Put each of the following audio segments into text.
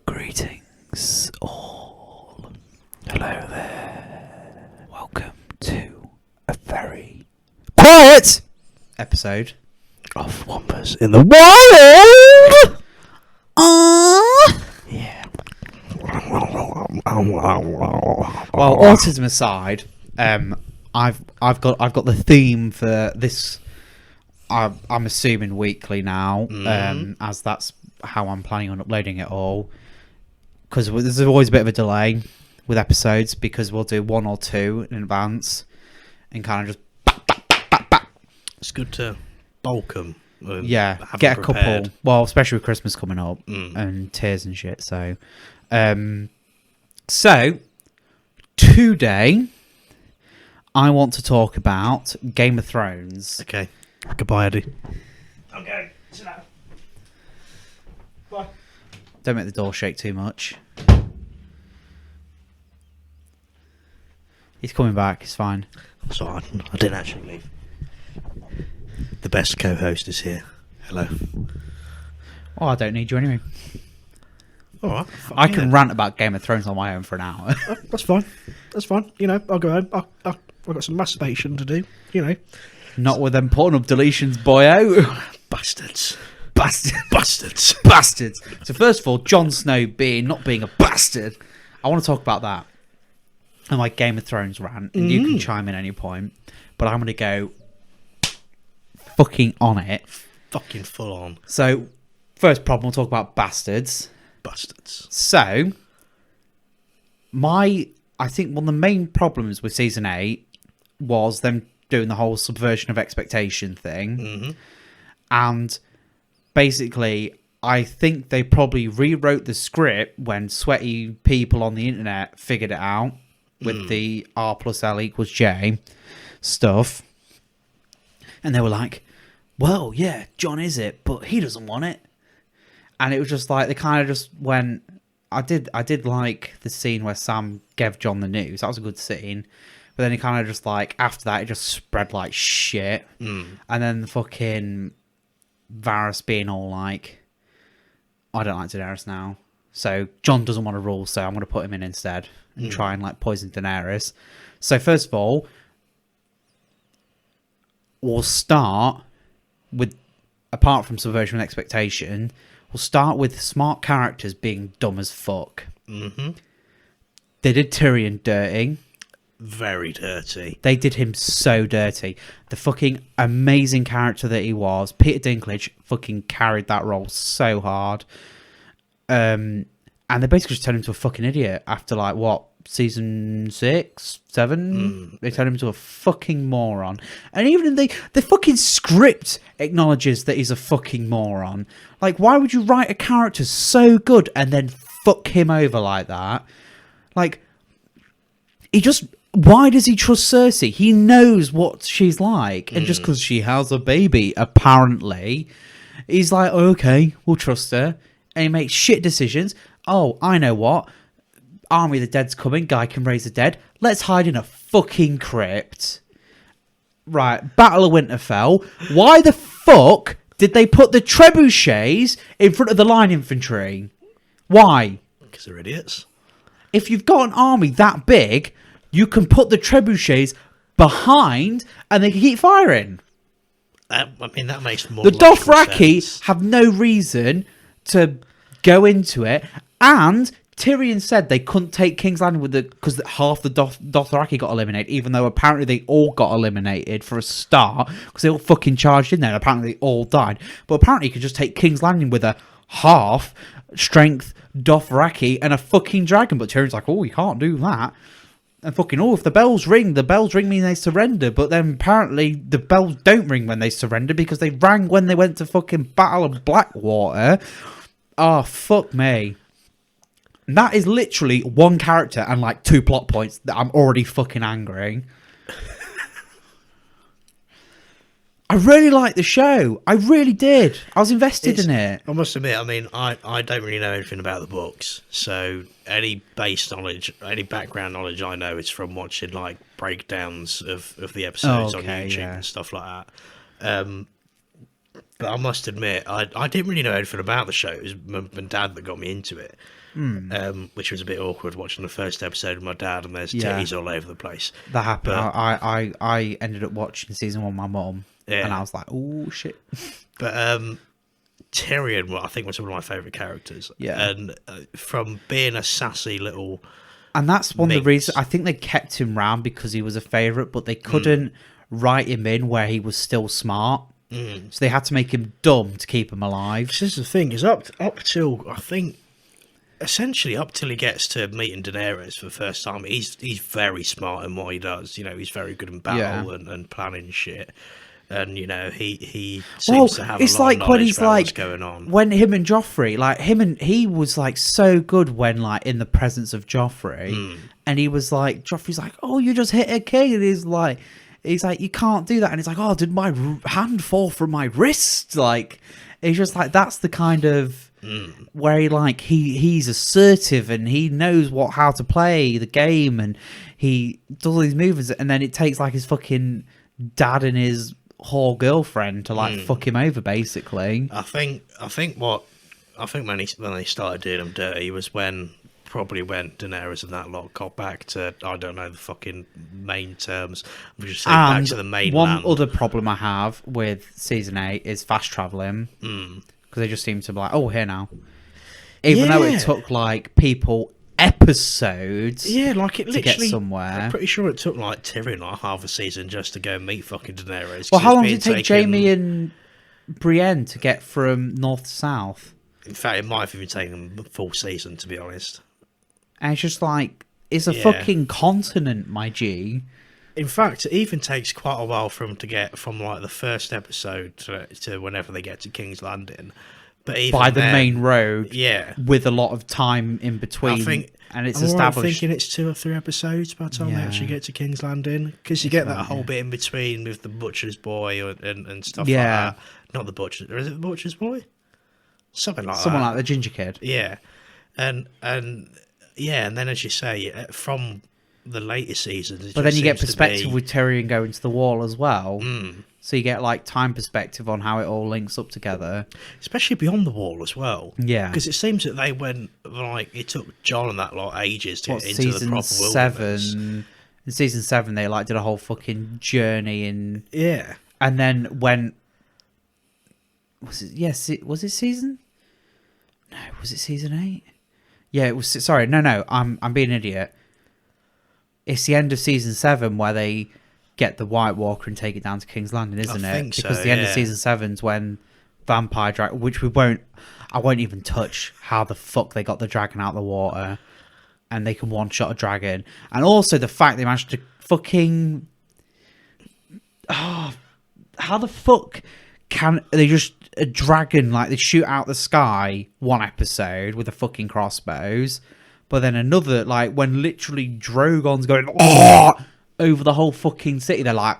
Greetings all. Hello there. Welcome to a very quiet episode of Wumbas in the Wild. Yeah. Well, autism aside, I've got the theme for this. I'm assuming weekly now, as that's how I'm planning on uploading it all. Because there's always a bit of a delay with episodes because we'll do one or two in advance and kind of just. It's good to bulk them. Yeah, get a couple. Well, especially with Christmas coming up and tears and shit. So today I want to talk about Game of Thrones. Okay. Goodbye, Eddie. Okay. Sit down. Bye. Don't make the door shake too much. He's coming back. It's fine. Sorry, I didn't actually leave. The best co-host is here. Hello. Oh, I don't need you anyway. All right. I can rant about Game of Thrones on my own for an hour. That's fine. That's fine. You know, I'll go home. I've got some masturbation to do. You know. Not with them Pornhub deletions, boyo. Bastards. Bastards. Bastards. So first of all, Jon Snow not being a bastard. I want to talk about that. And my Game of Thrones rant. And you can chime in at any point. But I'm going to go fucking on it. Fucking full on. So, first problem, we'll talk about bastards. Bastards. So, I think one of the main problems with Season 8 was them doing the whole subversion of expectation thing. Mm-hmm. And basically, I think they probably rewrote the script when sweaty people on the internet figured it out with the R plus L equals J stuff. And they were like, well, yeah, John is it, but he doesn't want it. And it was just like, they kind of just went... I did like the scene where Sam gave John the news. That was a good scene. But then he kind of just like, after that, it just spread like shit. And then the fucking Varys being all like, I don't like Daenerys now. So John doesn't want to rule, so I'm going to put him in instead and try and like poison Daenerys. So first of all, we'll start with, apart from subversion and expectation, we'll start with smart characters being dumb as fuck. Mm-hmm. They did Tyrion dirty. Very dirty. They did him so dirty. The fucking amazing character that he was, Peter Dinklage, fucking carried that role so hard. And they basically just turned him to a fucking idiot after, like, what, season 6, 7? They turned him to a fucking moron. And even in the fucking script acknowledges that he's a fucking moron. Like, why would you write a character so good and then fuck him over like that? Like, why does he trust Cersei? He knows what she's like. And just because she has a baby, apparently, he's like, okay, we'll trust her. And he makes shit decisions. Oh, I know what. Army of the Dead's coming. Guy can raise the dead. Let's hide in a fucking crypt. Right, Battle of Winterfell. Why the fuck did they put the trebuchets in front of the line infantry? Why? Because they're idiots. If you've got an army that big, you can put the trebuchets behind and they can keep firing. I mean, that makes more The logical Dothraki sense. have no reason to go into it. And Tyrion said they couldn't take King's Landing because half the Dothraki got eliminated, even though apparently they all got eliminated for a start because they all fucking charged in there. And apparently they all died. But apparently you could just take King's Landing with a half strength Dothraki and a fucking dragon. But Tyrion's like, oh, you can't do that. And fucking, oh, if the bells ring mean they surrender. But then apparently the bells don't ring when they surrender because they rang when they went to fucking Battle of Blackwater. Oh, fuck me. And that is literally one character and like 2 plot points that I'm already fucking angry. I really liked the show. I really did. I was invested in it. I must admit, I mean, I don't really know anything about the books, so any base knowledge, any background knowledge I know is from watching like breakdowns of the episodes on YouTube and stuff like that. But I must admit, I didn't really know anything about the show. It was my dad that got me into it, which was a bit awkward watching the first episode with my dad, and there's titties all over the place. That happened. But, I ended up watching season 1 with my mum, and I was like, oh, shit. But Tyrion, I think, was one of my favourite characters. Yeah. And from being a sassy little... And that's one of the reasons I think they kept him round, because he was a favourite, but they couldn't write him in where he was still smart. So they had to make him dumb to keep him alive. This is the thing, is up till, I think, essentially up till he gets to meeting Daenerys for the first time, he's very smart in what he does. You know, he's very good in battle and planning shit. And, you know, he seems to have a lot of knowledge about what's going on. When him and Joffrey, like, he was, like, so good when, like, in the presence of Joffrey. And he was like, Joffrey's like, oh, you just hit a king. And he's like, you can't do that. And he's like, oh, did my hand fall from my wrist? Like, it's just like, that's the kind of where he, like, he's assertive and he knows how to play the game, and he does all these movements, and then it takes, like, his fucking dad and his whore girlfriend to, like, fuck him over, basically. I think when they started doing him dirty was probably when Daenerys and that lot got back to, I don't know, the fucking main terms. I'm just saying, back to the mainland. One other problem I have with season 8 is fast traveling, because they just seem to be like, oh, here now. Even though it took, like, people episodes like it literally, to get somewhere. I'm pretty sure it took, like, Tyrion like half a season just to go meet fucking Daenerys. Well, how long did it take Jaime and Brienne to get from north to south? In fact, it might have even taken a full season, to be honest. And it's just like, it's a fucking continent, my G. In fact, it even takes quite a while for them to get from, like, the first episode to whenever they get to King's Landing. But even by the main road, with a lot of time in between, and it's established. I'm thinking it's 2 or 3 episodes by the time they actually get to King's Landing, because you get that whole bit in between with the butcher's boy and stuff like that. Not the butcher, or is it the butcher's boy? Something like that. Someone like the ginger kid. Yeah, and then, as you say, from the later seasons, but then you get perspective with Tyrion going to the wall as well. So you get, like, time perspective on how it all links up together. Especially beyond the wall as well. Yeah. Because it seems that they went, like, it took Jon and that lot ages to get into the proper wilderness. In season 7, they, like, did a whole fucking journey in... Yeah. And then when... Was it season... No, was it season 8? Yeah, it was... Sorry, no, I'm being an idiot. It's the end of season 7 where they... get the White Walker and take it down to King's Landing, isn't it? Because the end of season 7's when Vampire Dragon, which I won't even touch how the fuck they got the dragon out of the water, and they can one-shot a dragon, and also the fact they managed to fucking, how the fuck can they just a dragon, like, they shoot out the sky one episode with the fucking crossbows, but then another, like, when literally Drogon's going over the whole fucking city, they're like,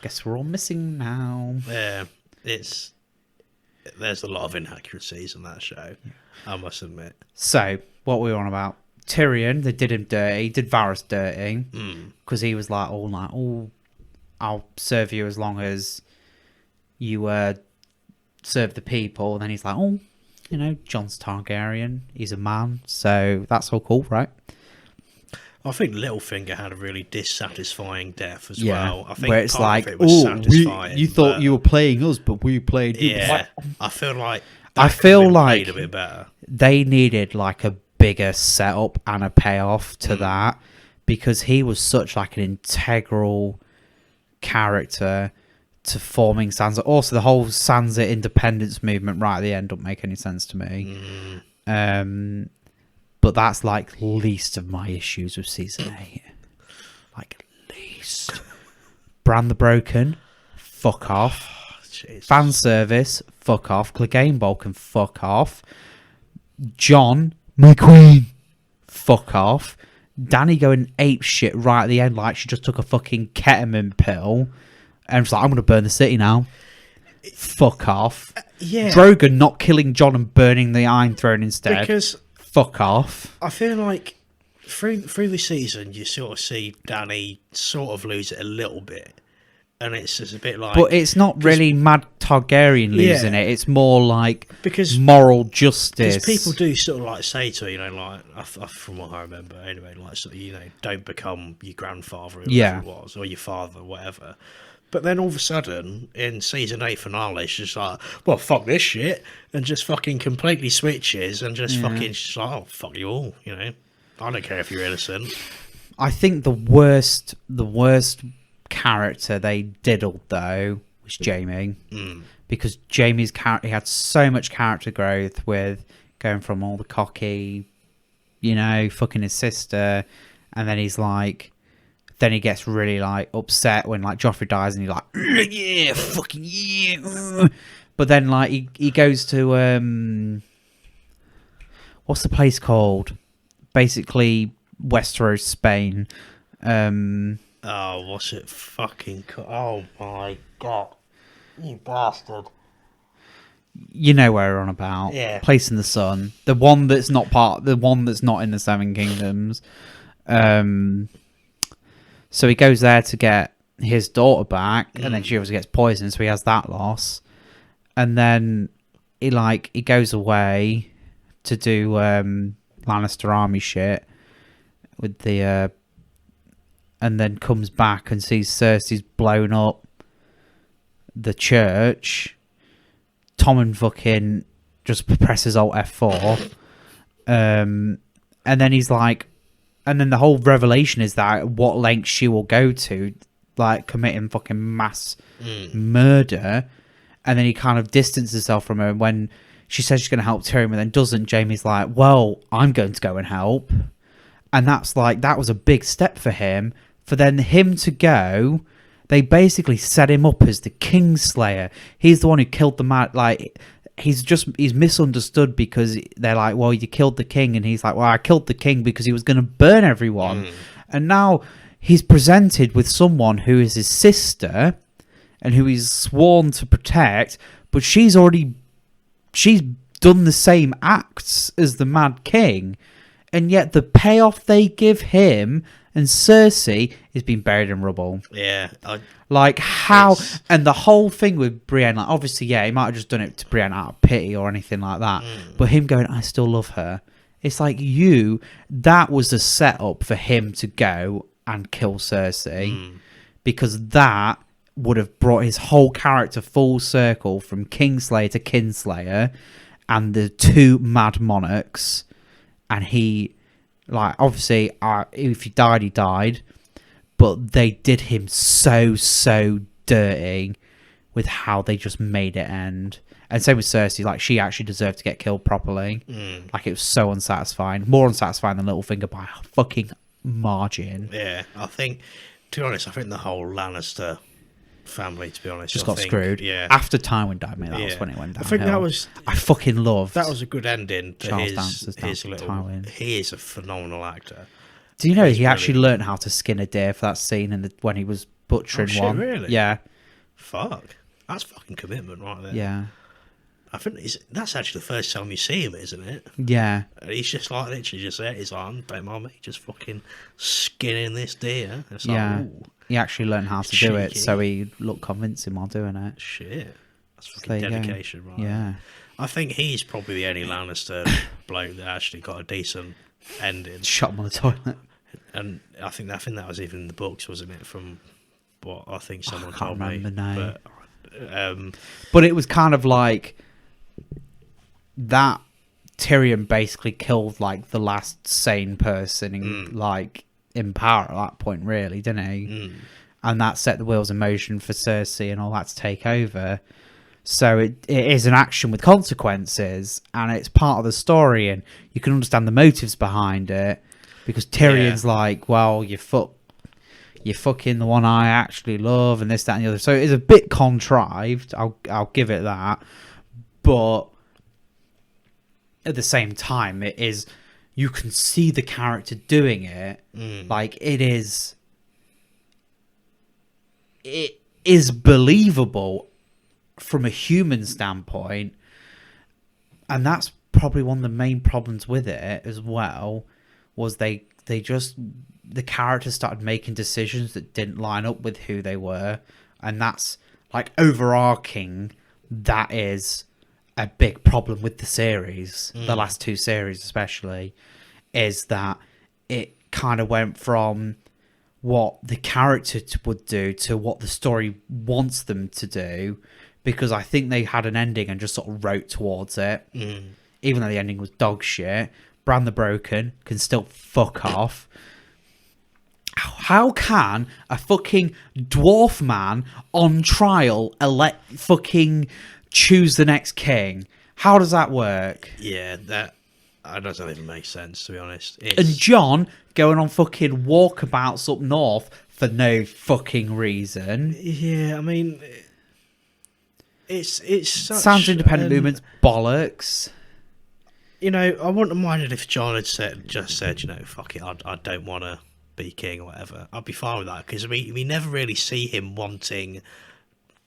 guess we're all missing now. Yeah, there's a lot of inaccuracies in that show, I must admit. So, what were we on about? Tyrion, they did him dirty, did Varys dirty, because he was like, I'll serve you as long as you serve the people. And then he's like, Jon's Targaryen, he's a man, so that's all cool, right? I think Littlefinger had a really dissatisfying death as well. I think where it's part like, of it was satisfying, you thought you were playing us, but we played you. Yeah, I feel like played a bit better. They needed, like, a bigger setup and a payoff to that, because he was such, like, an integral character to forming Sansa. Also, the whole Sansa independence movement right at the end don't make any sense to me. But that's, like, least of my issues with season 8. Like, least. Bran the Broken, fuck off. Fan service, fuck off. Clegane Bowl can fuck off. Jon, my queen, fuck off. Dany going ape shit right at the end, like she just took a fucking ketamine pill. And was like, I'm going to burn the city now. Fuck off. Yeah. Drogon not killing Jon and burning the Iron Throne instead. Because fuck off. I feel like through the season, you sort of see Dany sort of lose it a little bit. and it's just a bit like. But it's not really Mad Targaryen losing it. It's more like because moral justice. Because people do sort of like say to her, you know, like from what I remember anyway, like sort of, you know, don't become your grandfather or whatever it was, or your father, whatever. But then all of a sudden, in season 8 finale, she's just like, well, fuck this shit, and just fucking completely switches and just fucking, she's like, oh, fuck you all, you know. I don't care if you're innocent. I think the worst character they diddled, though, was Jamie. Because Jamie's character, he had so much character growth with going from all the cocky, you know, fucking his sister, and then he's like, then he gets really like upset when like Joffrey dies, and he's like, yeah, fucking yeah. But then like he goes to what's the place called? Basically Westeros, Spain. Oh, what's it fucking called? Oh my god, you bastard! You know where we're on about. Yeah. Place in the Sun. The one that's not in the Seven Kingdoms. So he goes there to get his daughter back, and then she obviously gets poisoned, so he has that loss. And then he goes away to do Lannister army shit with the and then comes back and sees Cersei's blown up the church. Tommen fucking just presses Alt F4. And then he's like, and then the whole revelation is that what lengths she will go to, like committing fucking mass murder. And then he kind of distances himself from her. When she says she's going to help Tyrion, and then doesn't, Jamie's like, well, I'm going to go and help. And that's like, that was a big step for him. For then him to go, they basically set him up as the Kingslayer. He's the one who killed the man. Like, he's misunderstood because they're like, well, you killed the king. And he's like, well, I killed the king because he was going to burn everyone. And now he's presented with someone who is his sister and who he's sworn to protect, but she's done the same acts as the Mad King. And yet the payoff they give him and Cersei is being buried in rubble. Yeah. Like, how... And the whole thing with Brienne, like, obviously, yeah, he might have just done it to Brienne out of pity or anything like that. But him going, I still love her. It's like, that was the setup for him to go and kill Cersei. Because that would have brought his whole character full circle from Kingslayer to Kinslayer and the two mad monarchs. And he... Like, obviously, if he died, he died. But they did him so dirty with how they just made it end. And same with Cersei. Like, she actually deserved to get killed properly. Like, it was so unsatisfying. More unsatisfying than Littlefinger by a fucking margin. Yeah, I think, to be honest, I think the whole Lannister family, to be honest, just got screwed. Yeah. After Tywin died, mate, that was when it went downhill. I think that was... I fucking loved... That was a good ending to Charles his Dance's little... Tywin. He is a phenomenal actor. Do you know he actually learned how to skin a deer for that scene when he was butchering one? Really? Yeah. Fuck. That's fucking commitment right there. Yeah. I think that's actually the first time you see him, isn't it? Yeah. And he's just like literally just there, his arm, don't mind me, just fucking skinning this deer. It's like, ooh. He actually learned how to do it, so he looked convincing while doing it. Shit. That's fucking dedication, right? Yeah. I think he's probably the only Lannister bloke that actually got a decent ending. Shot him on the toilet. And I think that was even in the books, wasn't it? From what I think someone told me. But it was kind of like that. Tyrion basically killed like the last sane person in power at that point, really, didn't he? And that set the wheels in motion for Cersei and all that to take over. So it is an action with consequences, and it's part of the story, and you can understand the motives behind it, because Tyrion's like, well, you're fucking the one I actually love, and this, that, and the other. So it's a bit contrived. I'll give it that, but at the same time, it is. You can see the character doing it. Like, it is believable from a human standpoint. And that's probably one of the main problems with it as well, was the characters started making decisions that didn't line up with who they were. and that's like overarching. That is a big problem with the series, the last 2 series especially, is that it kind of went from what the character would do to what the story wants them to do, because I think they had an ending and just sort of wrote towards it, even though the ending was dog shit. Bran the Broken can still fuck off. How can a fucking dwarf man on trial fucking choose the next king? How does that work? Yeah, that doesn't even make sense, to be honest. And Jon going on fucking walkabouts up north for no fucking reason. Yeah, I mean, it's such Sounds independent movement's bollocks. You know, I wouldn't have minded if Jon had just said, you know, fuck it, I don't want to be king or whatever. I'd be fine with that, because we never really see him wanting,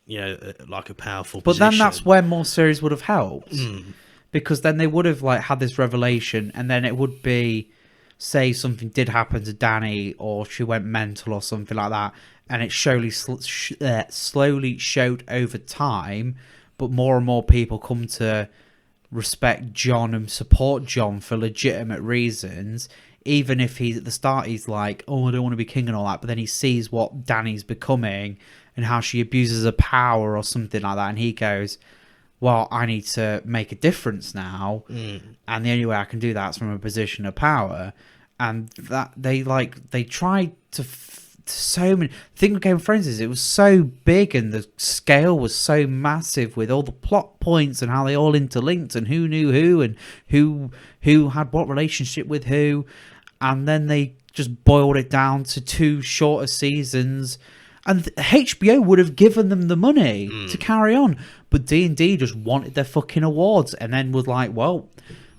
you know, like a powerful position. But then that's where more series would have helped, because then they would have like had this revelation, and then it would be, say something did happen to Dany or she went mental or something like that, and it slowly showed over time, but more and more people come to respect Jon and support Jon for legitimate reasons. Even if he's at the start, he's like, oh, I don't want to be king and all that. But then he sees what Dany's becoming and how she abuses her power or something like that. And he goes, well, I need to make a difference now. And the only way I can do that is from a position of power. And that they tried to so many. The thing with Game of Thrones is it was so big and the scale was so massive with all the plot points and how they all interlinked and who knew who and who had what relationship with who, and then they just boiled it down to 2 shorter seasons, and HBO would have given them the money to carry on, but D&D just wanted their fucking awards and then was like, well,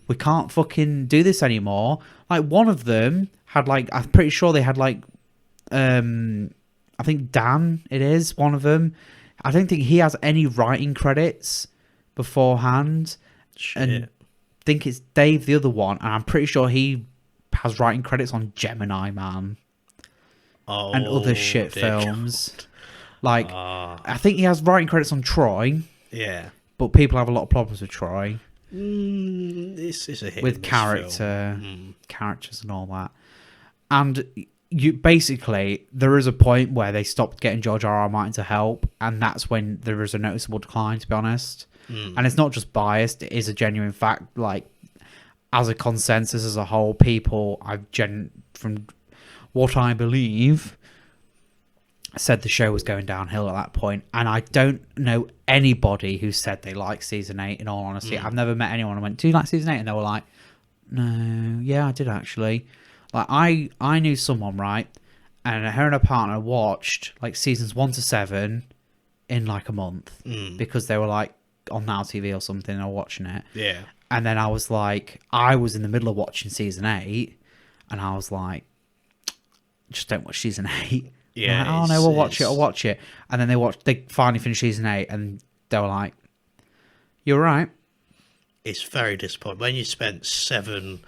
we can't fucking do this anymore. Like, one of them had like, I'm pretty sure they had like, I think Dan, it is one of them. I don't think he has any writing credits beforehand. Shit. And I think it's Dave, the other one, and I'm pretty sure he has writing credits on Gemini Man and other shit films. God. Like, I think he has writing credits on Troy. Yeah, but people have a lot of problems with Troy. This is a hit with characters and all that, and you basically there is a point where they stopped getting George R.R. Martin to help, and that's when there is a noticeable decline, to be honest. And it's not just biased; it is a genuine fact. Like, as a consensus as a whole, people from what I believe said the show was going downhill at that point, and I don't know anybody who said they liked season 8. In all honesty, I've never met anyone who went, "Do you like season 8?" and they were like, "No, yeah, I did actually." Like, I knew someone, right, and her and her partner watched like seasons 1 to 7 in like a month because they were like on Now TV or something or watching it. Yeah. And then I was like, I was in the middle of watching season 8, and I was like, just don't watch season 8. Yeah. Like, oh no, we'll watch it. I'll watch it. And then they finally finished season 8, and they were like, "You're right." It's very disappointing when you spent 7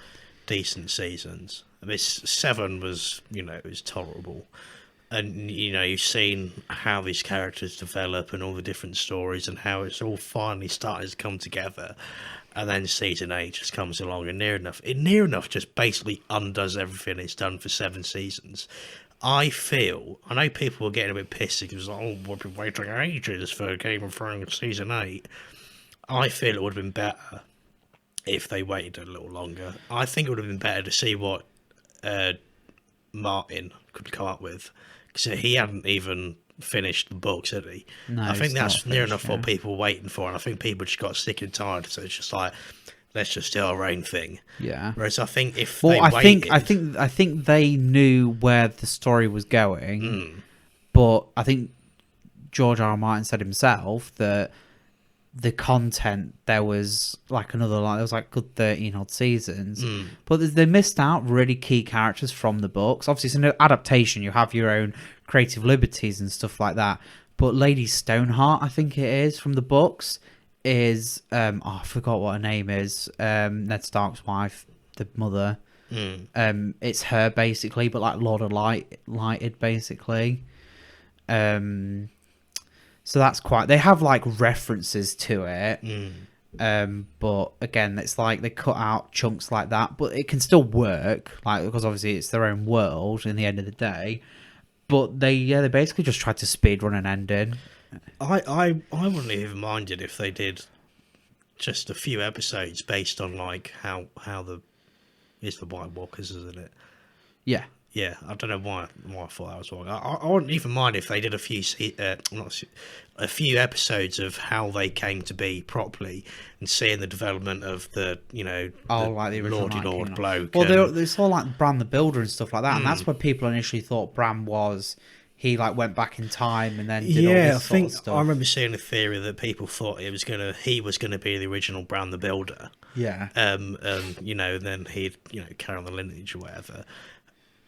decent seasons. I mean, 7 was, it was tolerable. And, you've seen how these characters develop and all the different stories and how it's all finally starting to come together. And then season 8 just comes along and near enough just basically undoes everything it's done for 7 seasons. I know people were getting a bit pissy because, we've been waiting ages for Game of Thrones season 8. I feel it would have been better if they waited a little longer. I think it would have been better to see what Martin could come up with, because he hadn't even finished the books, had he? No, I think that's near enough what people were waiting for, and I think people just got sick and tired, so it's just like, let's just do our own thing. Yeah. Whereas I think if I think they knew where the story was going, but I think George R. R. Martin said himself that the content, there was like there was like good 13 odd seasons, but they missed out really key characters from the books. Obviously, it's an adaptation; you have your own creative liberties and stuff like that. But Lady Stoneheart, I think it is from the books, is I forgot what her name is. Ned Stark's wife, the mother. It's her basically, but like Lord of Lighted basically. So that's quite... They have, like, references to it. Mm. But, again, it's like they cut out chunks like that. But it can still work, like, because obviously it's their own world in the end of the day. But they basically just tried to speedrun an ending. I wouldn't even mind it if they did just a few episodes based on, like, how it's the White Walkers, isn't it? Yeah. Yeah, I don't know why I thought that was wrong. I wouldn't even mind if they did a few episodes of how they came to be properly and seeing the development of the like the original Lordy Night Lord King. bloke. Well, they saw like Bran the Builder and stuff like that, and that's what people initially thought Bran was. He like went back in time and then did all this sort of stuff. I remember seeing a theory that people thought he was gonna be the original Bran the Builder. Yeah. And then he'd carry on the lineage or whatever.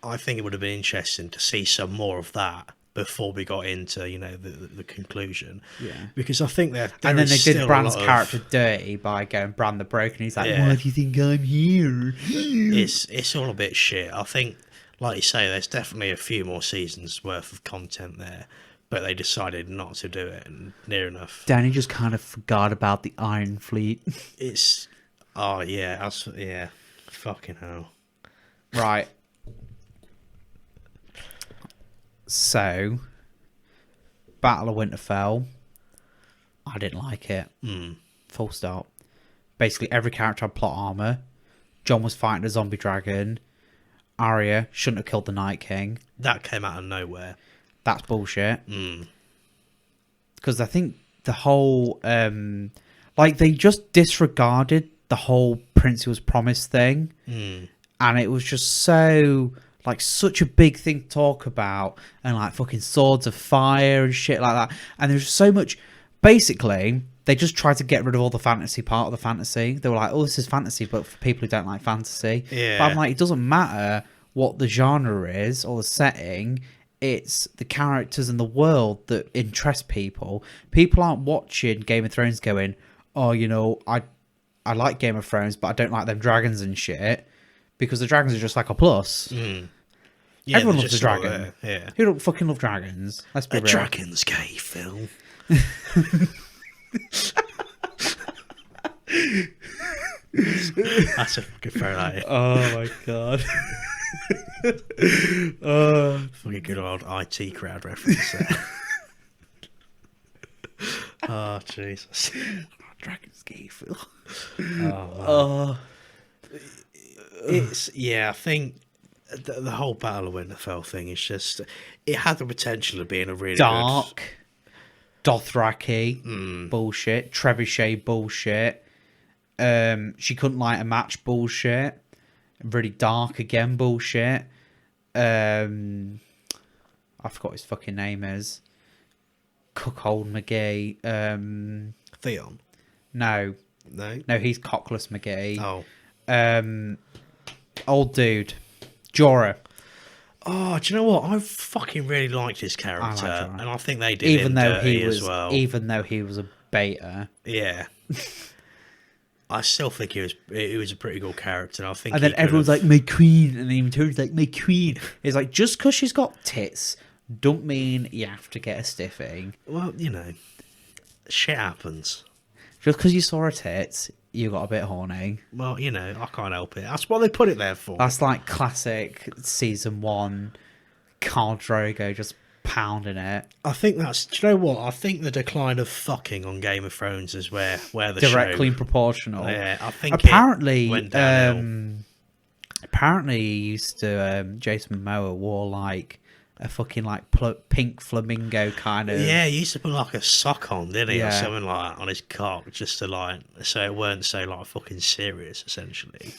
I think it would have been interesting to see some more of that before we got into the conclusion. Yeah, because I think that and then they did Bran's character dirty by going Bran the Broken. He's like, why do you think I'm here? It's all a bit shit. I think, like you say, there's definitely a few more seasons worth of content there, but they decided not to do it near enough. Danny just kind of forgot about the Iron Fleet. Fucking hell. Right. So, Battle of Winterfell, I didn't like it. Full stop. Basically, every character had plot armor. Jon was fighting a zombie dragon. Arya shouldn't have killed the Night King. That came out of nowhere. That's bullshit. Because I think the whole... they just disregarded the whole Prince Who Was Promised thing. And it was just so... such a big thing to talk about, and fucking swords of fire and shit like that. And there's so much. Basically, they just tried to get rid of all the fantasy part of the fantasy. They were like, "Oh, this is fantasy," but for people who don't like fantasy, yeah. But I'm like, it doesn't matter what the genre is or the setting. It's the characters and the world that interest people. People aren't watching Game of Thrones going, "Oh, I like Game of Thrones, but I don't like them dragons and shit." Because the dragons are just like a plus. Yeah, everyone loves a dragon. Yeah. Who don't fucking love dragons? Let's be real. Dragon's gay, Phil. That's a fucking fair lie. Oh my god. Fucking good old IT crowd reference there. Oh, Jesus. Dragon's gay, Phil. I think the whole Battle of Winterfell thing is just... It had the potential of being a really dark, Dothraki bullshit, Trebuchet bullshit. She couldn't light a match bullshit. Really dark again bullshit. I forgot what his fucking name is. Cuckold McGee. Theon? No, he's Cockless McGee. Oh. Old dude, Jorah. Oh, do you know what? I fucking really liked his character, and I think they did even him though dirty he was, as well. Even though he was a beta. Yeah. I still think he was a pretty good character. And I think, and then everyone's like, "My queen," and then turns like, "My queen." It's like, just because she's got tits, don't mean you have to get a stiffing. Well, shit happens. Just because you saw her tits, you got a bit horny. Well, I can't help it. That's what they put it there for. That's like classic season 1 Khal Drogo just pounding it. I think that's... Do you know what? I think the decline of fucking on Game of Thrones is where the directly show... proportional. Yeah, I think apparently, it went downhill. Apparently, he used to... Jason Momoa wore like a fucking pink flamingo kind of... Yeah, he used to put like a sock on, didn't he? Yeah. Or something like that on his cock, just to so it weren't so fucking serious, essentially.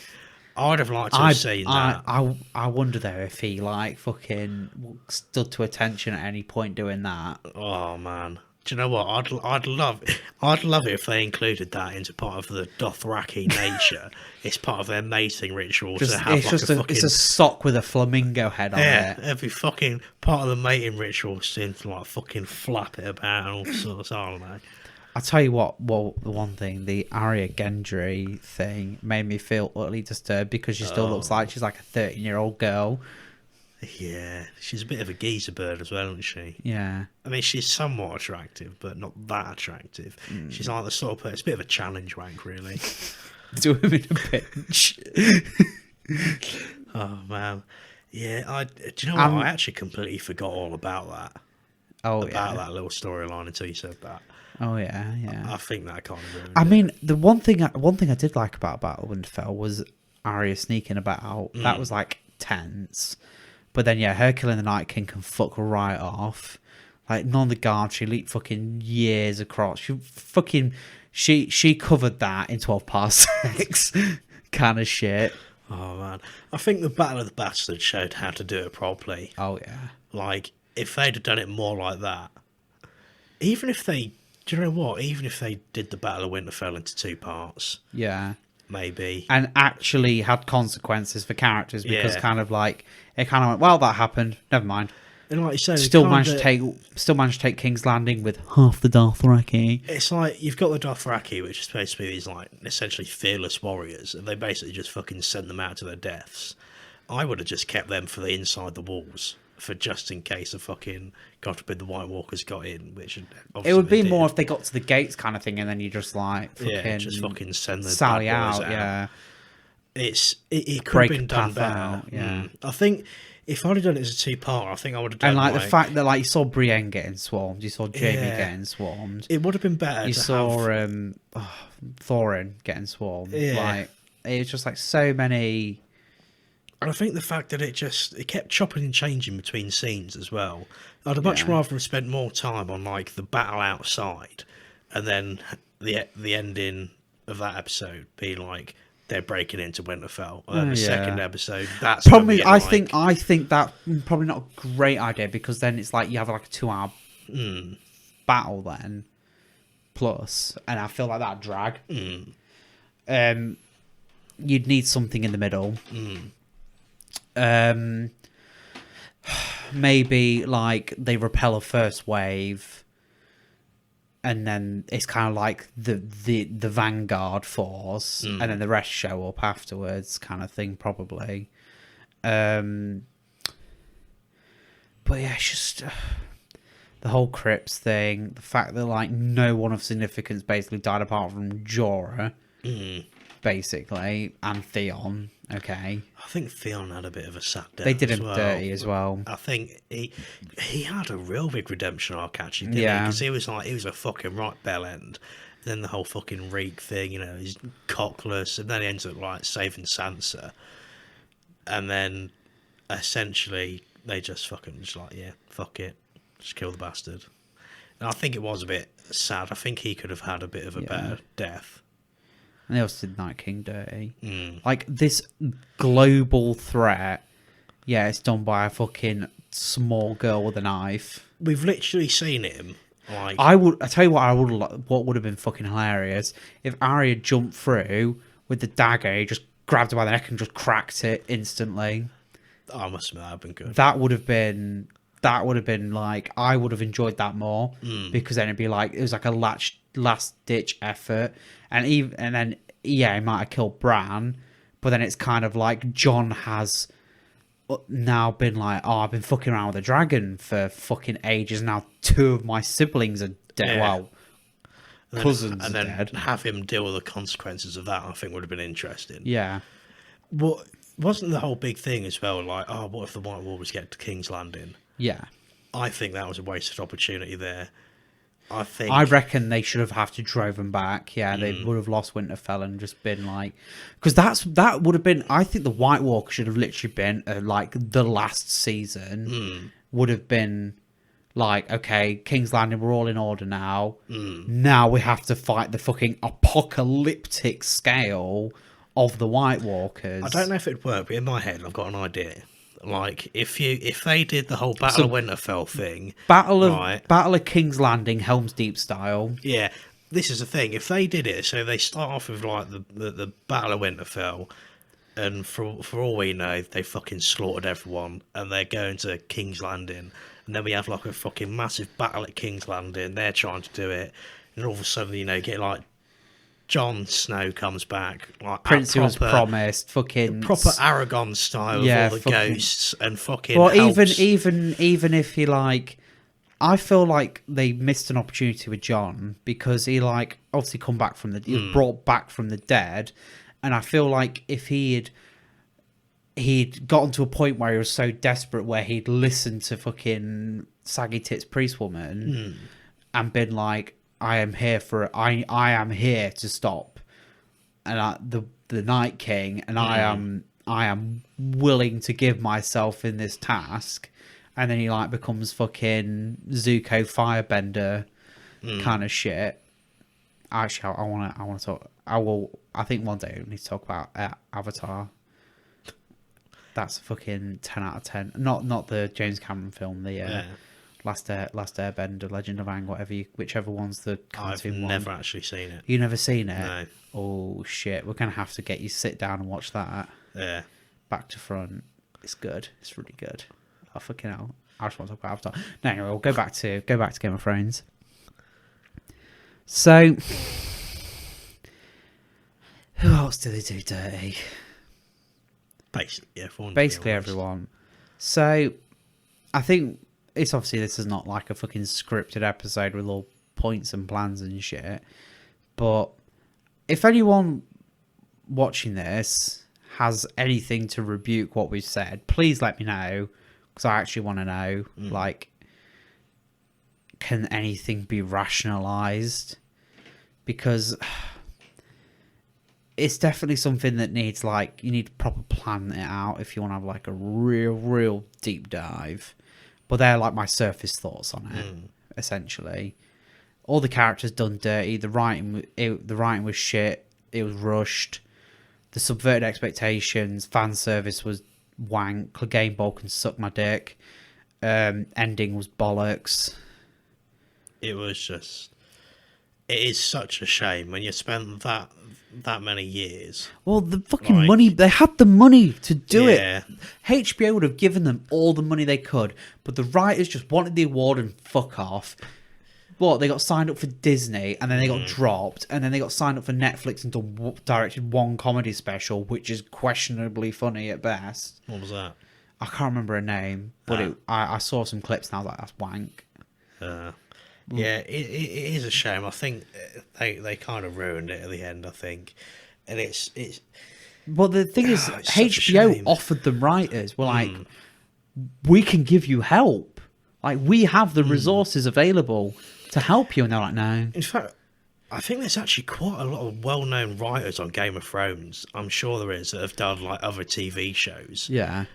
I'd have liked to have seen that. I wonder though if he fucking stood to attention at any point doing that. Oh man, do you know what? I'd love it if they included that into part of the Dothraki nature. It's part of their mating ritual to have it's a sock with a flamingo head on it. Yeah, every fucking part of the mating ritual seems to fucking flap it about and all sorts. I don't know. I'll tell you what, the one thing, the Arya Gendry thing made me feel utterly disturbed because she still looks like she's like a 13-year-old girl. Yeah, she's a bit of a geezer bird as well, isn't she? Yeah. I mean, she's somewhat attractive, but not that attractive. She's like the sort of person. It's a bit of a challenge wank, really. Do him in a pinch. Oh man, yeah. Do you know what? I actually completely forgot all about that. About that little storyline until you said that. Oh yeah, yeah. I think that kind of ruined I it. mean, the one thing I did like about Battle of Winterfell was Arya sneaking about. That was like tense. But then yeah, her killing the Night King can fuck right off. Like none of the guards, she leaped fucking years across. She covered that in 12 parsecs kind of shit. Oh man, I think the Battle of the Bastards showed how to do it properly. Oh yeah. Like if they'd have done it more like that, even if they, do you know what? Even if they did the Battle of Winterfell into 2 parts, yeah, maybe, and actually had consequences for characters because Yeah. kind of like it kind of went, well, that happened. Never mind. and like you said, Still managed to take King's Landing with half the Dothraki. It's like you've got the Dothraki, which is supposed to be these like essentially fearless warriors, and they basically just fucking send them out to their deaths. I would have just kept them for the inside the walls, for just in case a fucking, God forbid, the White Walkers got in, which It would be more if they got to the gates kind of thing, and then you just like just fucking send the sally bad boys out. Yeah, it could Break have been a done path better. out, yeah. I think if I'd have done it as a 2-part, I think I would have done and like the fact that like you saw Brienne getting swarmed, you saw Jaime Yeah. getting swarmed, it would have been better. you to saw have, Thorin getting swarmed. Yeah. Like it was just like so many. and I think the fact that it kept chopping and changing between scenes as well. I'd have much rather have spent more time on like the battle outside, and then the ending of that episode being like they're breaking into Winterfell. And then the second episode, that's Problem when is, we get, I think that probably not a great idea because then it's like you have like a 2-hour battle then plus, and I feel like that drag. You'd need something in the middle. Maybe like they repel a first wave, and then it's kind of like the vanguard force, and then the rest show up afterwards, kind of thing, probably. But yeah, it's just the whole Crips thing, the fact that like no one of significance basically died apart from Jorah, basically, and Theon. Okay, I think Theon had a bit of a sad death. they did him as well. dirty as well. I think he had a real big redemption arc actually, didn't he? Yeah. Because he was a fucking right bell end. Then the whole fucking Reek thing, you know, he's cockless, and then he ends up like saving Sansa, and then essentially they just fucking just like, yeah, fuck it, just kill the bastard. And I think it was a bit sad. I think he could have had a bit of a better death. And they also did Night King dirty. Like, this global threat, yeah, it's done by a fucking small girl with a knife. We've literally seen him, like... I tell you what would have been fucking hilarious, if Arya jumped through with the dagger, he just grabbed her by the neck and just cracked it instantly. I must admit, that would have been good. That would have been, like, I would have enjoyed that more, because then it'd be like, it was like a last-ditch effort, and then, yeah, he might have killed Bran, but then it's kind of like Jon has now been like, oh, I've been fucking around with a dragon for fucking ages, now 2 of my siblings are dead, well, cousins and then are dead. Have him deal with the consequences of that, I think would have been interesting. Yeah. What wasn't the whole big thing as well, like, oh, what if the White Walkers get to King's Landing? Yeah. I think that was a wasted opportunity there. I reckon they should have to drove them back. Yeah, they would have lost Winterfell and just been like, because that would have been. I think the White Walker should have literally been like the last season would have been like, okay, King's Landing, we're all in order now. Now we have to fight the fucking apocalyptic scale of the White Walkers. I don't know if it'd work, but in my head, I've got an idea. Like, if they did the whole Battle of Winterfell thing... Battle of King's Landing, Helm's Deep style. Yeah, this is the thing. If they did it, so they start off with, like, the Battle of Winterfell, and for all we know, they fucking slaughtered everyone, and they're going to King's Landing, and then we have, like, a fucking massive battle at King's Landing, they're trying to do it, and all of a sudden, you know, get, like, Jon Snow comes back, like Prince who was promised, fucking proper Aragon style with all the ghosts and fucking. Well, helps. even if he like, I feel like they missed an opportunity with Jon because he like obviously come back from he was brought back from the dead, and I feel like if he'd gotten to a point where he was so desperate where he'd listened to fucking saggy tits priest woman and been like, I am here to stop, and the Night King, and I am willing to give myself in this task, and then he like becomes fucking Zuko Firebender kind of shit. Actually, I want to talk. I think one day we need to talk about Avatar. That's a fucking 10 out of 10. Not the James Cameron film, the Last Airbender, Legend of Aang, whichever one's the cartoon one. I've never actually seen it. You never seen it? No. Oh shit, we're gonna have to get you to sit down and watch that. Yeah. Back to front. It's good. It's really good. Oh fucking hell. I just want to talk about Avatar. No, anyway, we'll go back to Game of Thrones. So who else do they do dirty? Basically everyone. So I think it's obviously this is not like a fucking scripted episode with all points and plans and shit. But if anyone watching this has anything to rebuke what we've said, please let me know, because I actually want to know, like, can anything be rationalized? Because it's definitely something that needs, like, you need to proper plan it out if you want to have like a real deep dive. But they're like my surface thoughts on it, essentially. All the characters done dirty. The writing was shit. It was rushed. The subverted expectations. Fan service was wank. Clegane Bowl can suck my dick. Ending was bollocks. It was just. It is such a shame when you spend that many years. Well, the fucking money, they had the money to do it. HBO would have given them all the money they could, but the writers just wanted the award and fuck off. What, they got signed up for Disney, and then they got dropped, and then they got signed up for Netflix and directed one comedy special, which is questionably funny at best. What was that? I can't remember her name, but I saw some clips and I was like, that's wank. Yeah, it is a shame. I think they kind of ruined it at the end, I think. And it's Well, the thing is, HBO offered them writers. We're like, we can give you help. Like, we have the resources available to help you. And they're like, no. In fact, I think there's actually quite a lot of well-known writers on Game of Thrones. I'm sure there is, that have done like other TV shows. Yeah.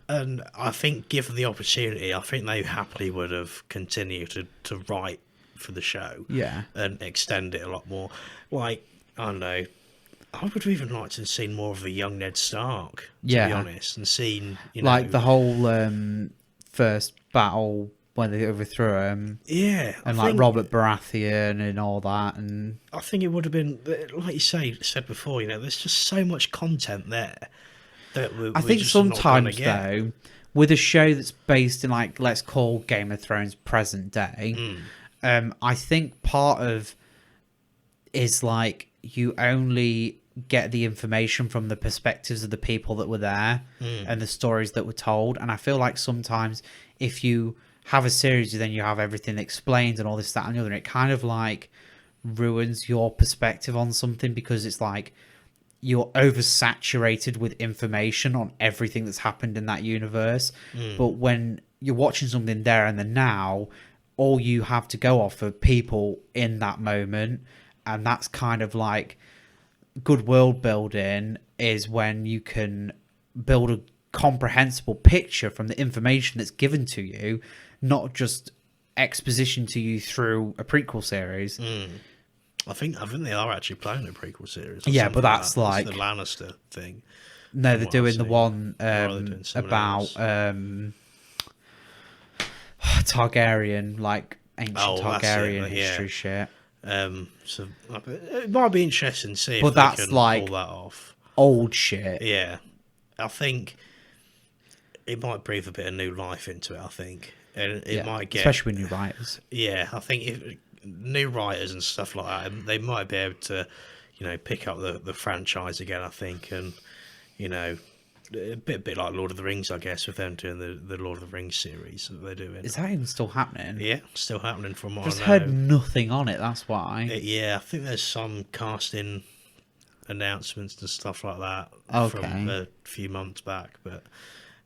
And I think, given the opportunity, I think they happily would have continued to write for the show. Yeah. And extend it a lot more. Like, I don't know, I would have even liked to have seen more of the young Ned Stark, to be honest, and seen, like the whole first battle when they overthrew him. Yeah. And like Robert Baratheon and all that. And I think it would have been, like you said before, there's just so much content there. I think sometimes, though, with a show that's based in, like, let's call Game of Thrones present day, I think part of is, like, you only get the information from the perspectives of the people that were there and the stories that were told. And I feel like sometimes if you have a series, then you have everything explained and all this, that, and the other, and it kind of, like, ruins your perspective on something because it's like, you're oversaturated with information on everything that's happened in that universe. But when you're watching something there and then now, all you have to go off are people in that moment. And that's kind of like good world building is when you can build a comprehensible picture from the information that's given to you, not just exposition to you through a prequel series. I think they are actually planning a prequel series. Yeah, but that's like the Lannister thing. No, they're doing the one about Targaryen, like ancient Targaryen history shit. So it might be interesting to see but if that's they can like pull that off. Old shit. Yeah, I think it might breathe a bit of new life into it. I think, and it might get, especially with new writers. Yeah, I think if new writers and stuff like that, they might be able to pick up the franchise again, I think, and a bit like Lord of the Rings, I guess, with them doing the Lord of the Rings series that they're doing. Is that even still happening? Yeah, still happening from what Just I know. heard nothing on it. That's why. Yeah, I think there's some casting announcements and stuff like that from a few months back, but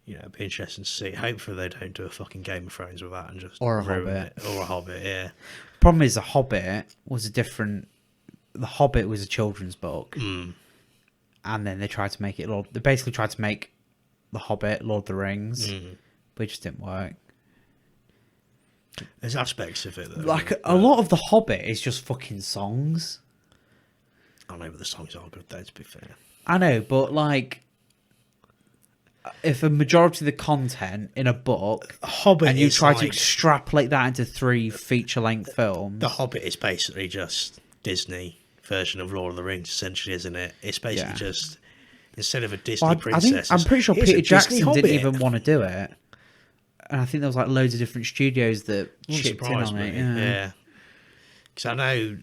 it'd be interesting to see. Hopefully they don't do a fucking Game of Thrones with that and just Or a ruin Hobbit. it. Or a Hobbit, yeah. Problem is, The Hobbit was The Hobbit was a children's book, and then they tried to make it They basically tried to make The Hobbit Lord of the Rings, but it just didn't work. There's aspects of it that Like a lot of The Hobbit is just fucking songs. I know, but the songs are good though, to be fair. I know, but like, if a majority of the content in a book, Hobbit, and you try like, to extrapolate that into 3 feature-length films, The Hobbit is basically just Disney version of Lord of the Rings, essentially, isn't it? It's basically just, instead of a Disney princess, I'm pretty sure Peter Jackson Hobbit. didn't even want to do it, and I think there was like loads of different studios that chipped in on it. Yeah, because I know.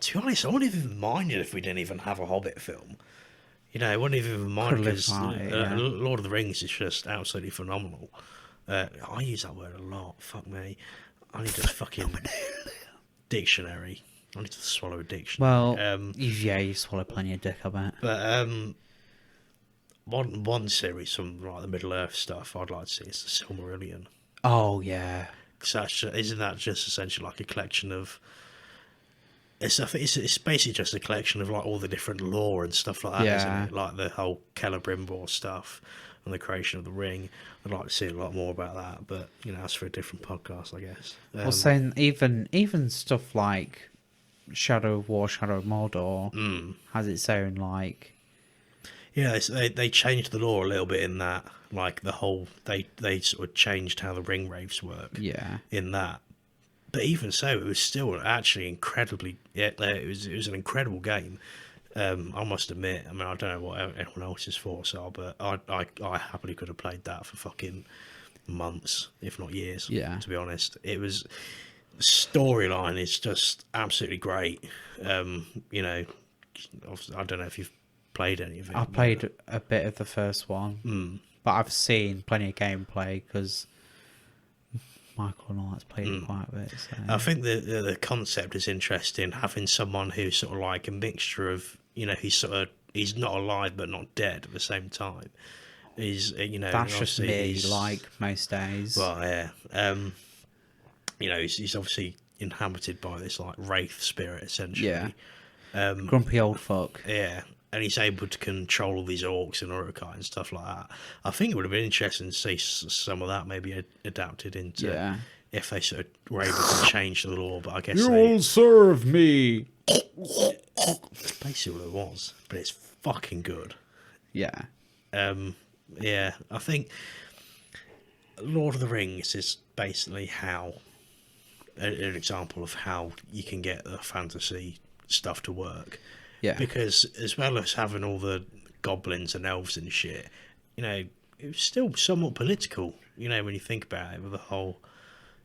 To be honest, I wouldn't even mind it if we didn't even have a Hobbit film. I wouldn't even mind because Lord of the Rings is just absolutely phenomenal. I use that word a lot. Fuck me. I need a fucking dictionary. I need to swallow a dictionary. Well, you swallow plenty of dick, I bet. But one series from the Middle Earth stuff I'd like to see is the Silmarillion. Oh yeah, because isn't that just essentially like a collection of? It's basically just a collection of like all the different lore and stuff like that, isn't it? Like the whole Celebrimbor stuff and the creation of the ring. I'd like to see a lot more about that, but that's for a different podcast, I guess. Well, saying even stuff like Shadow of War, Shadow of Mordor has its own like. Yeah, they changed the lore a little bit in that, like the whole they sort of changed how the ring wraiths work. Yeah. In that. But even so, it was still actually incredibly. Yeah, it was an incredible game. I must admit. I mean, I don't know what anyone else's thoughts are, but I happily could have played that for fucking months, if not years. Yeah. To be honest, it was. The storyline is just absolutely great. I don't know if you've played any of it. I played a bit of the first one, but I've seen plenty of gameplay because Michael and I played it quite a bit. So. I think the concept is interesting, having someone who's sort of like a mixture of, he's not alive but not dead at the same time. That's just me, like most days. Well, yeah. He's obviously inhabited by this like wraith spirit, essentially. Yeah. Grumpy old fuck. Yeah. And he's able to control all these orcs and Uruk-hai and stuff like that. I think it would have been interesting to see some of that maybe adapted into if they sort of were able to change the lore. But I guess will serve me. That's basically what it was, but it's fucking good. Yeah. Yeah. I think Lord of the Rings is basically an example of how you can get the fantasy stuff to work. Yeah. Because as well as having all the goblins and elves and shit, it was still somewhat political, when you think about it, with the whole,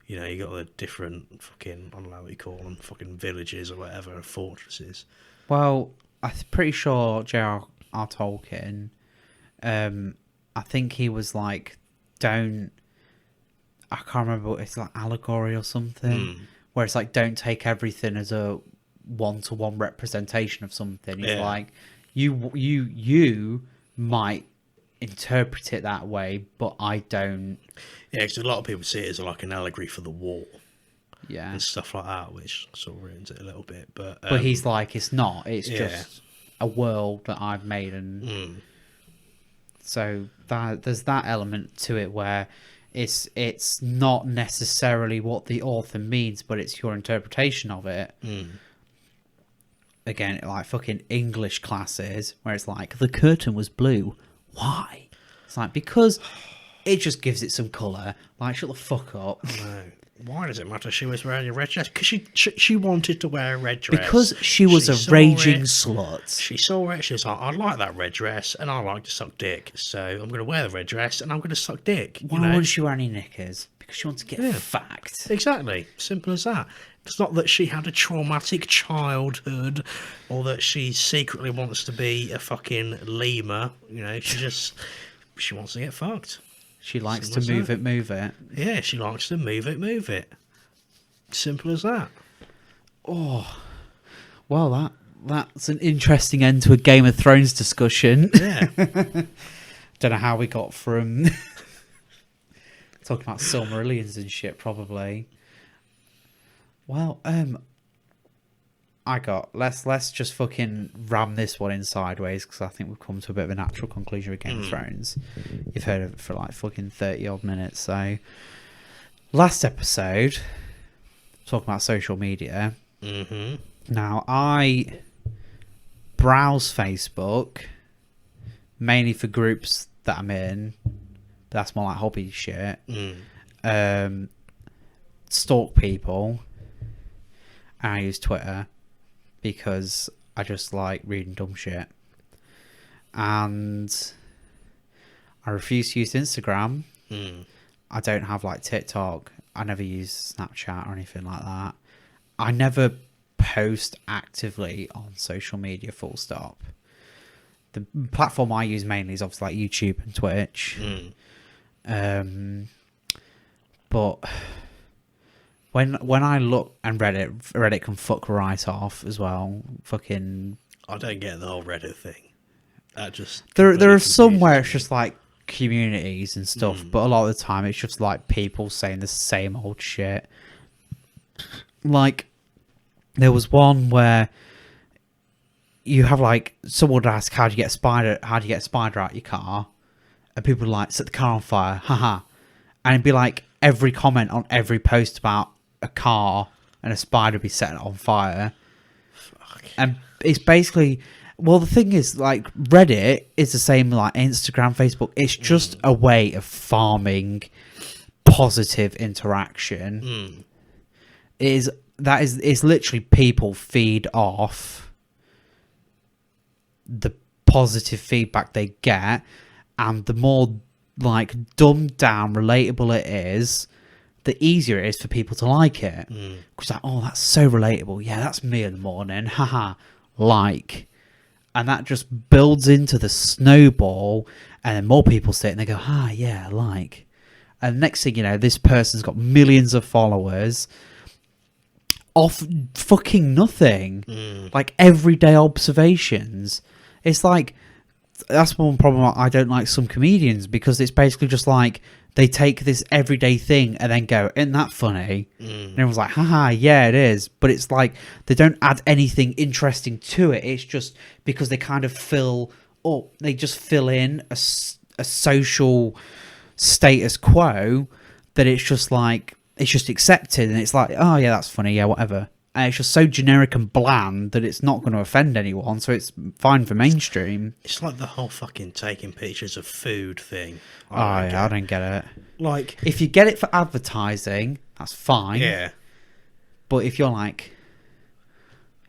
you got the different fucking, I don't know what you call them, fucking villages or whatever, fortresses. Well, I'm pretty sure J.R.R. Tolkien, I think he was like, I can't remember what it's like, allegory or something, where it's like, don't take everything as a one-to-one representation of something. It's like you might interpret it that way, but I don't. Yeah, because a lot of people see it as like an allegory for the war. Yeah. And stuff like that, which sort of ruins it a little bit. But he's like, it's not. It's just a world that I've made, and so there's that element to it where it's not necessarily what the author means, but it's your interpretation of it. Again, like fucking English classes, where it's like, the curtain was blue. Why? It's like, because it just gives it some colour. Like, shut the fuck up. No. Why does it matter she was wearing a red dress? Because she wanted to wear a red dress. Because she was a raging slut. She saw it. She was like, I like that red dress, and I like to suck dick. So I'm going to wear the red dress, and I'm going to suck dick. Why wouldn't she wear any knickers? because she wants to get fucked. Exactly. Simple as that. It's not that she had a traumatic childhood or that she secretly wants to be a fucking lemur. You know, she wants to get fucked. She likes to move it. Yeah, she likes to move it. Simple as that. Oh, well, that's an interesting end to a Game of Thrones discussion. Yeah. Don't know how we got from talking about Silmarillions and shit, probably. Well, let's just fucking ram this one in sideways, because I think we've come to a bit of a natural conclusion with Game of Thrones. You've heard of it for like fucking 30 odd minutes. So last episode, talking about social media. Now, I browse Facebook mainly for groups that I'm in. That's more like hobby shit. Stalk people. And I use Twitter because I just like reading dumb shit. And I refuse to use Instagram. I don't have like TikTok. I never use Snapchat or anything like that. I never post actively on social media, full stop. The platform I use mainly is obviously like YouTube and Twitch. But when I look, and Reddit can fuck right off as well. Fucking, I don't get the whole Reddit thing. That just there are some where it's just like communities and stuff, but a lot of the time it's just like people saying the same old shit. Like, there was one where you have like someone would ask, how do you get a spider out your car? And people would like, set the car on fire, haha. And it'd be like every comment on every post about a car and a spider would be setting it on fire. Fuck. And it's basically, well, the thing is, like, Reddit is the same like Instagram, Facebook. It's just a way of farming positive interaction. It's literally people feed off the positive feedback they get, and the more like dumbed down, relatable it is, the easier it is for people to like it. Because like, oh, that's so relatable. Yeah, that's me in the morning. Haha, like. And that just builds into the snowball, and then more people see it and they go, yeah, like. And next thing you know, this person's got millions of followers off fucking nothing. Like everyday observations. It's like, that's one problem. I don't like some comedians, because it's basically just like they take this everyday thing and then go, isn't that funny? And everyone's like, haha, yeah, it is. But it's like they don't add anything interesting to it. It's just because they kind of they just fill in a social status quo that it's just like, it's just accepted, and it's like, oh yeah, that's funny, yeah, whatever. And it's just so generic and bland that it's not going to offend anyone, so it's fine for mainstream. It's like the whole fucking taking pictures of food thing. I don't get it. Like, if you get it for advertising, that's fine. Yeah. But if you're like,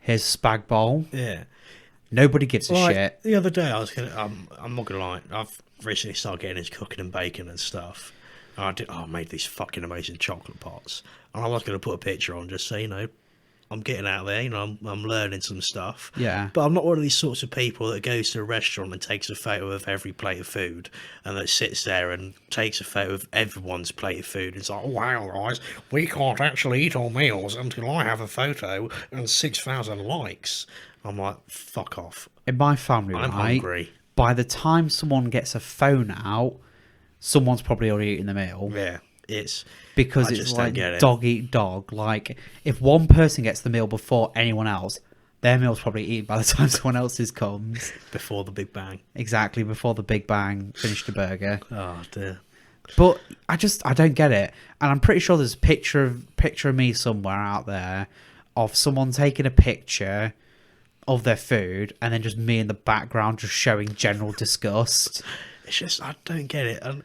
here's a spag bowl. Yeah. Nobody gives a shit. The other day, I'm not gonna lie, I've recently started getting into cooking and baking and stuff. And I made these fucking amazing chocolate pots, and I was gonna put a picture on just so you know, I'm getting out there, you know, I'm learning some stuff. Yeah. But I'm not one of these sorts of people that goes to a restaurant and takes a photo of every plate of food, and that sits there and takes a photo of everyone's plate of food. It's like, wow, guys, we can't actually eat our meals until I have a photo and 6,000 likes. I'm like, fuck off. In my family, I'm hungry. By the time someone gets a phone out, someone's probably already eaten the meal. Yeah. It's because it's like dog eat dog. Like, if one person gets the meal before anyone else, their meal's probably eaten by the time someone else's comes. Before the Big Bang. Exactly, before the Big Bang finished the burger. Oh dear. But I don't get it. And I'm pretty sure there's a picture of me somewhere out there of someone taking a picture of their food and then just me in the background just showing general disgust. It's just, I don't get it. And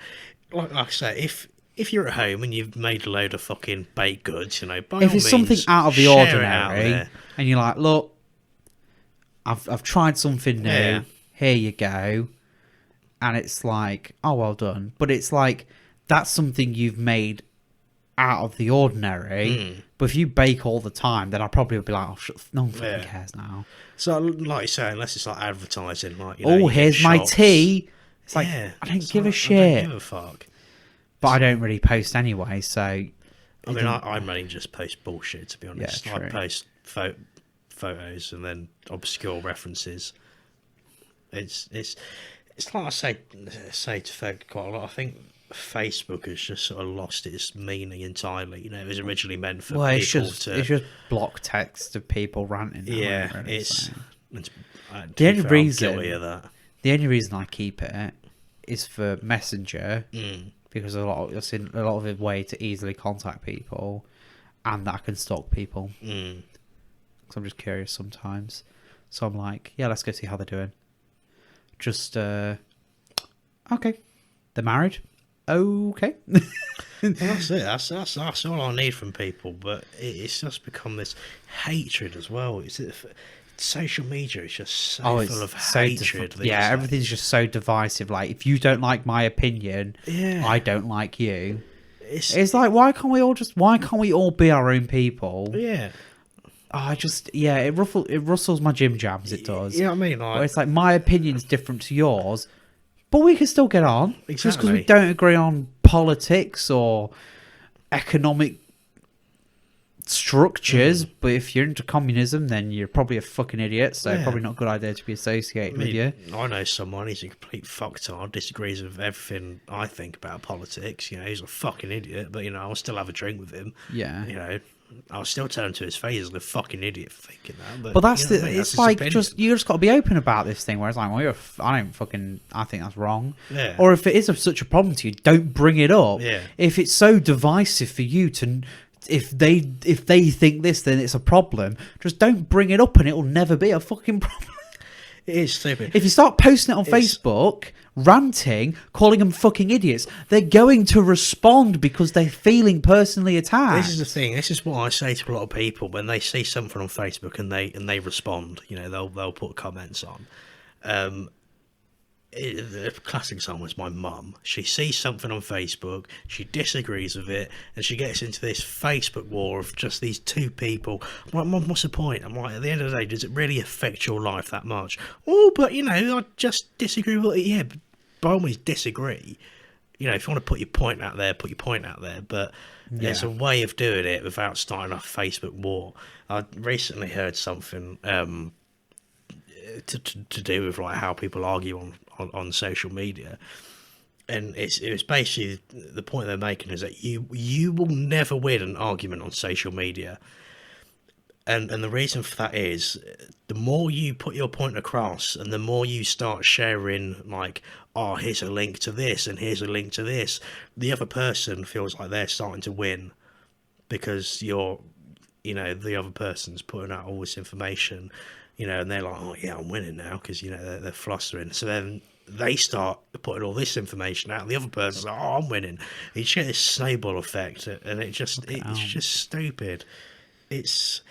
like I say, if you're at home and you've made a load of fucking baked goods, you know, by all means, if it's something out of the ordinary, and you're like, look, I've tried something new, Yeah. Here you go, and it's like, oh, well done. But it's like, that's something you've made out of the ordinary. But if you bake all the time, then I probably would be like, oh, no one fucking cares now. So, like you say, unless it's like advertising, like, Here's my tea. It's like, I don't give a shit. I don't give a fuck. But I don't really post anyway, so... I mean, I mainly just post bullshit, to be honest. Yeah, I post photos and then obscure references. It's like I say to Fed quite a lot. I think Facebook has just sort of lost its meaning entirely. It was originally meant for people it's to... It's just block text of people ranting. Yeah, it's the only reason... I'm guilty of that. The only reason I keep it is for Messenger, because it's a lot of a way to easily contact people, and that I can stalk people. Because I'm just curious sometimes. So I'm like, yeah, let's go see how they're doing. Just, okay. They're married? Okay. Well, that's it. That's all I need from people. But it's just become this hatred as well. Social media is just so full of hatred. Everything's just so divisive. Like, if you don't like my opinion, I don't like you. It's like, why can't we all be our own people? Yeah. It rustles my gym jams. It does. Yeah, I mean, it's like my opinion's different to yours, but we can still get on. Exactly. Just because we don't agree on politics or economic structures. But if you're into communism, then you're probably a fucking idiot. So probably not a good idea to be associated with you. I know someone. He's a complete fucktard. Disagrees with everything I think about politics. He's a fucking idiot. But I'll still have a drink with him. Yeah. I'll still tell him to his face, he's a fucking idiot for thinking that. But that's it's like, you just got to be open about this thing, where it's like, well, I think that's wrong. Yeah. Or if it is such a problem to you, don't bring it up. Yeah. If it's so divisive for you if they think this, then it's a problem. Just don't bring it up, and it'll never be a fucking problem. It is stupid. If you start posting it on Facebook, ranting, calling them fucking idiots, they're going to respond because they're feeling personally attacked. This is the thing. This is what I say to a lot of people when they see something on Facebook and they respond. They'll put comments on. The classic example is my mum. She sees something on Facebook, she disagrees with it, and she gets into this Facebook war of just these two people. I'm like, Mum, what's the point? I'm like, at the end of the day, does it really affect your life that much? Oh, but I just disagree with it. Yeah, but by all means disagree. If you want to put your point out there, put your point out there. But there's a way of doing it without starting a Facebook war. I recently heard something to do with like how people argue on social media, and it was basically the point they're making is that you will never win an argument on social media, and the reason for that is the more you put your point across and the more you start sharing, like, oh, here's a link to this and here's a link to this, the other person feels like they're starting to win because the other person's putting out all this information. And they're like, oh, yeah, I'm winning now because, they're flustering. So then they start putting all this information out. The other person's like, oh, I'm winning. You get this snowball effect, and it's just stupid. It's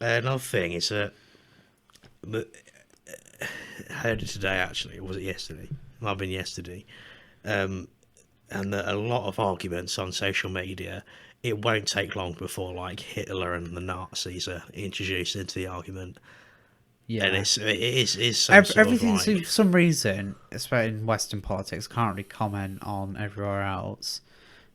another thing is that I heard it today, actually. Or was it yesterday? It might have been yesterday. And that a lot of arguments on social media, it won't take long before, like, Hitler and the Nazis are introduced into the argument. Yeah, and it is everything. For some reason, especially in Western politics, I can't really comment on everywhere else.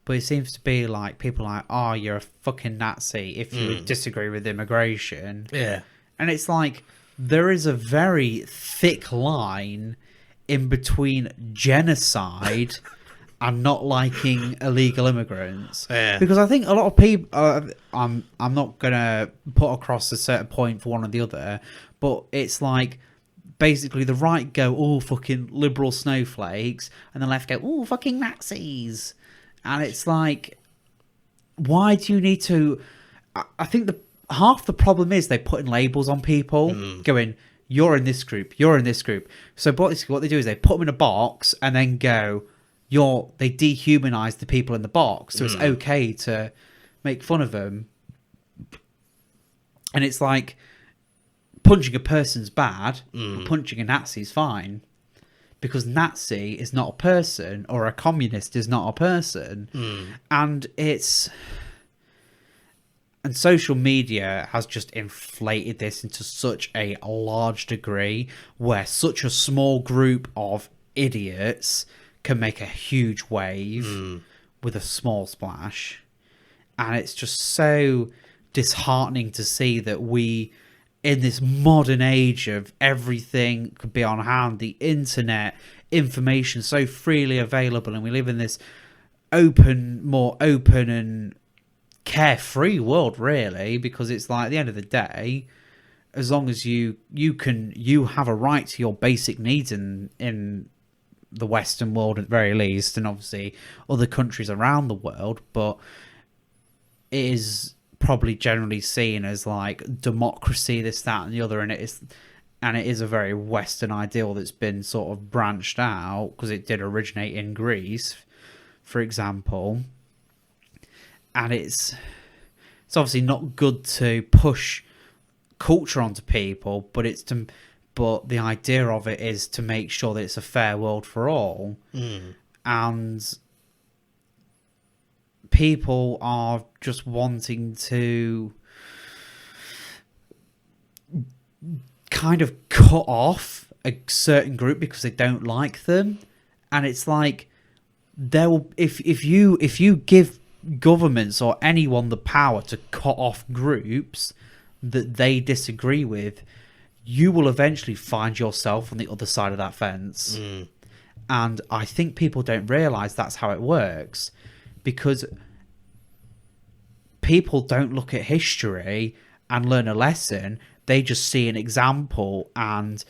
But it seems to be like people are like, oh, you're a fucking Nazi if you disagree with immigration. Yeah, and it's like there is a very thick line in between genocide and not liking illegal immigrants. Yeah. Because I think a lot of people, I'm not gonna put across a certain point for one or the other. But it's like, basically, the right go, oh, fucking liberal snowflakes, and the left go, oh, fucking Nazis. And it's like, why do you need to... I think half the problem is they're putting labels on people, going, you're in this group, you're in this group. So basically what they do is they put them in a box and then go, they dehumanize the people in the box, so it's okay to make fun of them. And it's like... punching a person's bad, and punching a Nazi's fine. because Nazi is not a person or a communist is not a person. And social media has just inflated this into such a large degree where such a small group of idiots can make a huge wave with a small splash. And it's just so disheartening to see that we, in this modern age of everything could be on hand, the internet, information so freely available, and we live in this more open and carefree world, really, because it's like, at the end of the day, as long as you have a right to your basic needs in the Western world at the very least, and obviously other countries around the world, but it is probably generally seen as like democracy, this, that, and the other, and it is a very Western ideal that's been sort of branched out because it did originate in Greece, for example. And it's obviously not good to push culture onto people, but the idea of it is to make sure that it's a fair world for all. And people are just wanting to kind of cut off a certain group because they don't like them. And it's like, if you give governments or anyone the power to cut off groups that they disagree with, you will eventually find yourself on the other side of that fence. And I think people don't realise that's how it works, because people don't look at history and learn a lesson. They just see an example and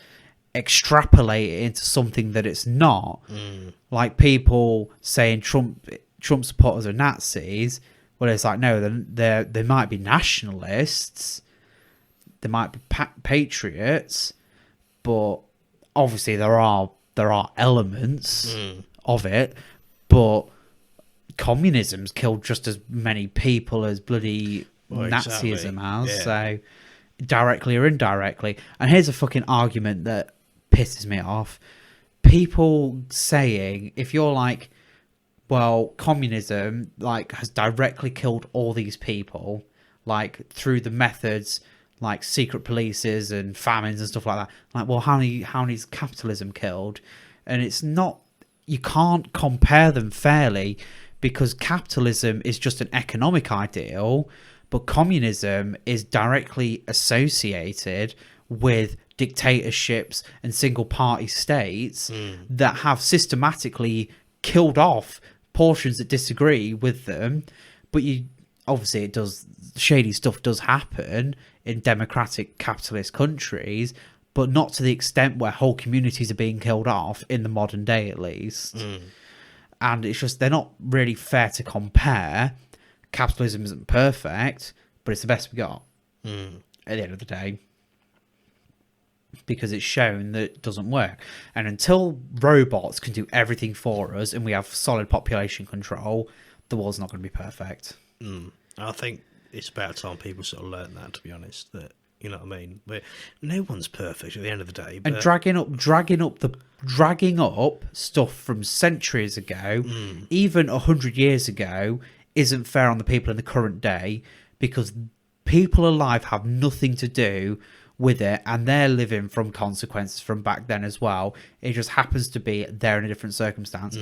extrapolate it into something that it's not. Like people saying Trump supporters are Nazis. Well, it's like, no, they might be nationalists, they might be patriots, but obviously there are elements of it. But communism's killed just as many people as bloody Nazism has. Yeah. So directly or indirectly. And here's a fucking argument that pisses me off. People saying, if you're like, well, communism like has directly killed all these people, like through the methods like secret polices and famines and stuff like that. Like, well, how many's capitalism killed? And it's not, you can't compare them fairly, because capitalism is just an economic ideal, but communism is directly associated with dictatorships and single party states that have systematically killed off portions that disagree with them. But obviously it does, shady stuff does happen in democratic capitalist countries, but not to the extent where whole communities are being killed off in the modern day, at least. And it's just, they're not really fair to compare. Capitalism isn't perfect, but it's the best we got at the end of the day, because it's shown that it doesn't work. And until robots can do everything for us and we have solid population control, the world's not going to be perfect. I think it's about time people sort of learn that, to be honest, that, you know what I mean? But no one's perfect at the end of the day. But... And dragging up stuff from centuries ago, even 100 years ago, isn't fair on the people in the current day, because people alive have nothing to do with it, and they're living from consequences from back then as well. It just happens to be there in a different circumstance.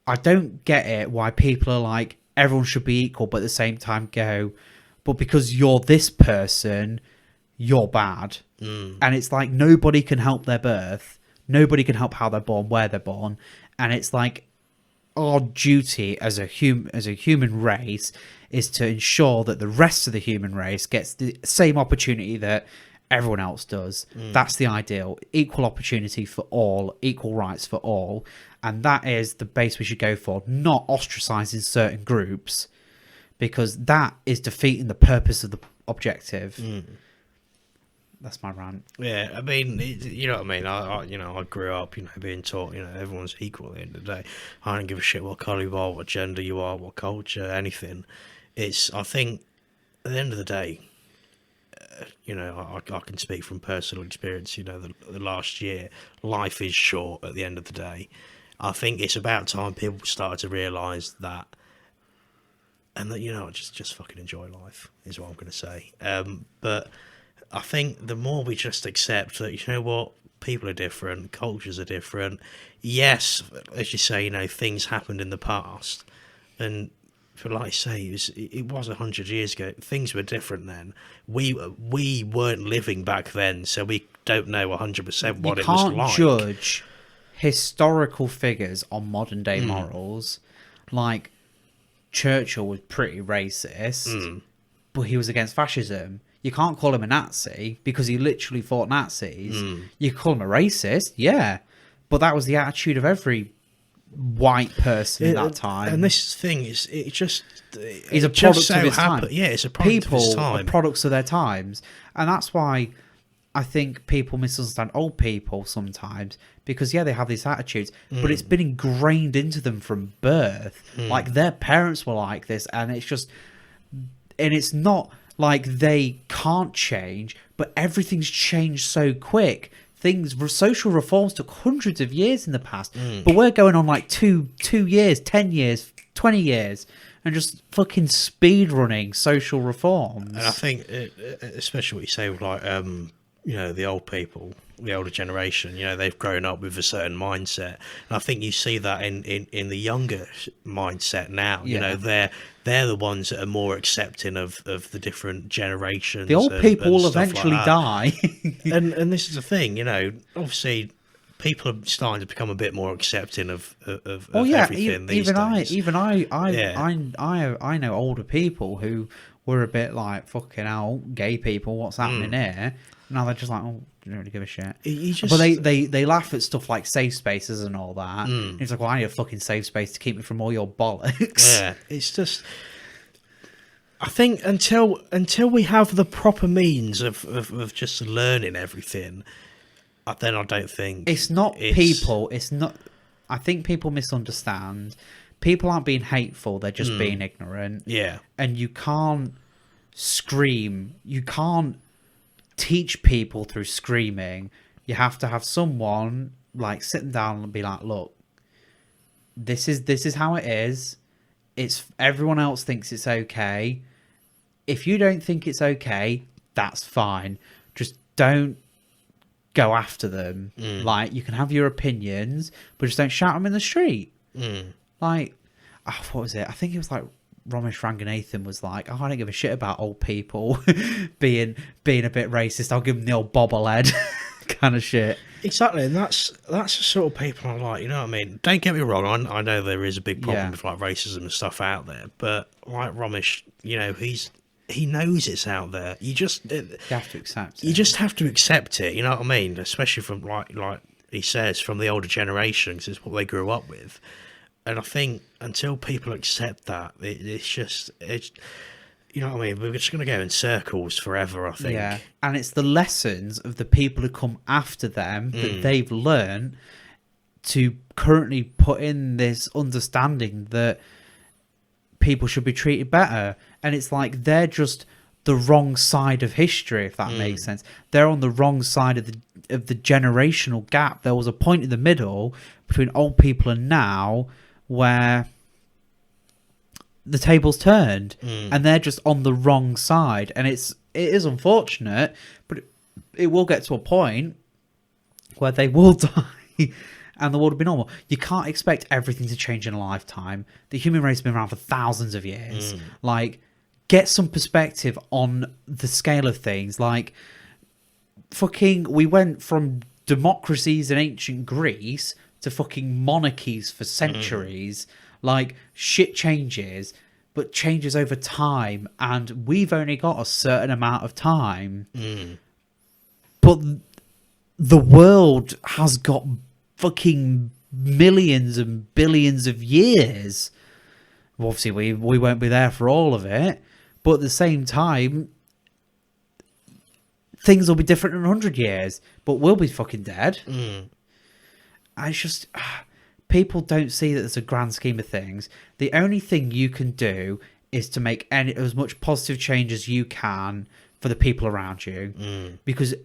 I don't get it why people are like, everyone should be equal, but at the same time go, but because you're this person, you're bad. And it's like, nobody can help their birth, nobody can help how they're born, where they're born, and it's like, our duty as a human race is to ensure that the rest of the human race gets the same opportunity that everyone else does. That's the ideal. Equal opportunity for all, equal rights for all. And that is the base we should go for, not ostracizing certain groups, because that is defeating the purpose of the objective. That's my rant. Yeah, I mean, you know what I mean? I grew up, being taught, everyone's equal at the end of the day. I don't give a shit what colour you are, what gender you are, what culture, anything. I think, at the end of the day, you know, I can speak from personal experience. You know, the last year, life is short at the end of the day. I think it's about time people started to realise that, and that, you know, just fucking enjoy life is what I'm going to say. But I think the more we just accept that, you know what, people are different, cultures are different. Yes, as you say, you know, things happened in the past, and but like I say, it was 100 years ago. Things were different then. We weren't living back then, so we don't know 100% what it was like. You can't judge historical figures on modern day morals. Like, Churchill was pretty racist, but he was against fascism. You can't call him a Nazi because he literally fought Nazis. You call him a racist, yeah, but that was the attitude of every white person in that time. And this thing is, he's a product of his time. Yeah, it's a product of his time. People are products of their times, and that's why I think people misunderstand old people sometimes, because yeah, they have these attitudes, but it's been ingrained into them from birth. Like, their parents were like this, and it's not like they can't change, but everything's changed so quick. Social reforms took hundreds of years in the past, but we're going on like 2 years, 10 years, 20 years, and just fucking speed running social reforms. And I think, especially what you say with, like, you know, the old people, the older generation, you know, they've grown up with a certain mindset, and I think you see that in the younger mindset now. You know, they're the ones that are more accepting of the different generations. The old people will eventually die. and this is the thing, you know, obviously people are starting to become a bit more accepting of everything these days. I know older people who were a bit like, fucking hell, gay people, what's happening here? Now they're just like, oh, don't really give a shit. But they laugh at stuff like safe spaces and all that. It's like, well, I need a fucking safe space to keep me from all your bollocks. Yeah, it's just, I think until we have the proper means of just learning everything, then I don't think people. It's not. I think people misunderstand. People aren't being hateful; they're just being ignorant. Yeah, and you can't scream. You can't teach people through screaming. You have to have someone like sit them down and be like, look, this is how it is. It's everyone else thinks it's okay. If you don't think it's okay, that's fine. Just don't go after them. Like, you can have your opinions, but just don't shout them in the street. Like, what was it? I think it was like Ramesh Ranganathan was like, oh, I don't give a shit about old people being a bit racist. I'll give them the old bobblehead kind of shit. Exactly, and that's the sort of people I like. You know what I mean? Don't get me wrong. I know there is a big problem with like racism and stuff out there, but like Ramesh, you know, he knows it's out there. You have to accept it. You just have to accept it. You know what I mean? Especially from like he says, from the older generation, because it's what they grew up with. And I think until people accept that, it's you know what I mean? We're just going to go in circles forever, I think. Yeah, and it's the lessons of the people who come after them that they've learned to currently put in this understanding that people should be treated better. And it's like they're just the wrong side of history, if that makes sense. They're on the wrong side of the generational gap. There was a point in the middle between old people and now where the tables turned and they're just on the wrong side. And it is unfortunate, but it will get to a point where they will die and the world will be normal. You can't expect everything to change in a lifetime. The human race has been around for thousands of years. Like, get some perspective on the scale of things. Like, fucking, we went from democracies in ancient Greece to fucking monarchies for centuries. Like, shit changes, but changes over time, and we've only got a certain amount of time. But the world has got fucking millions and billions of years. Obviously, we won't be there for all of it, but at the same time, things will be different in 100 years, but we'll be fucking dead. It's just, people don't see that there's a grand scheme of things. The only thing you can do is to make as much positive change as you can for the people around you, because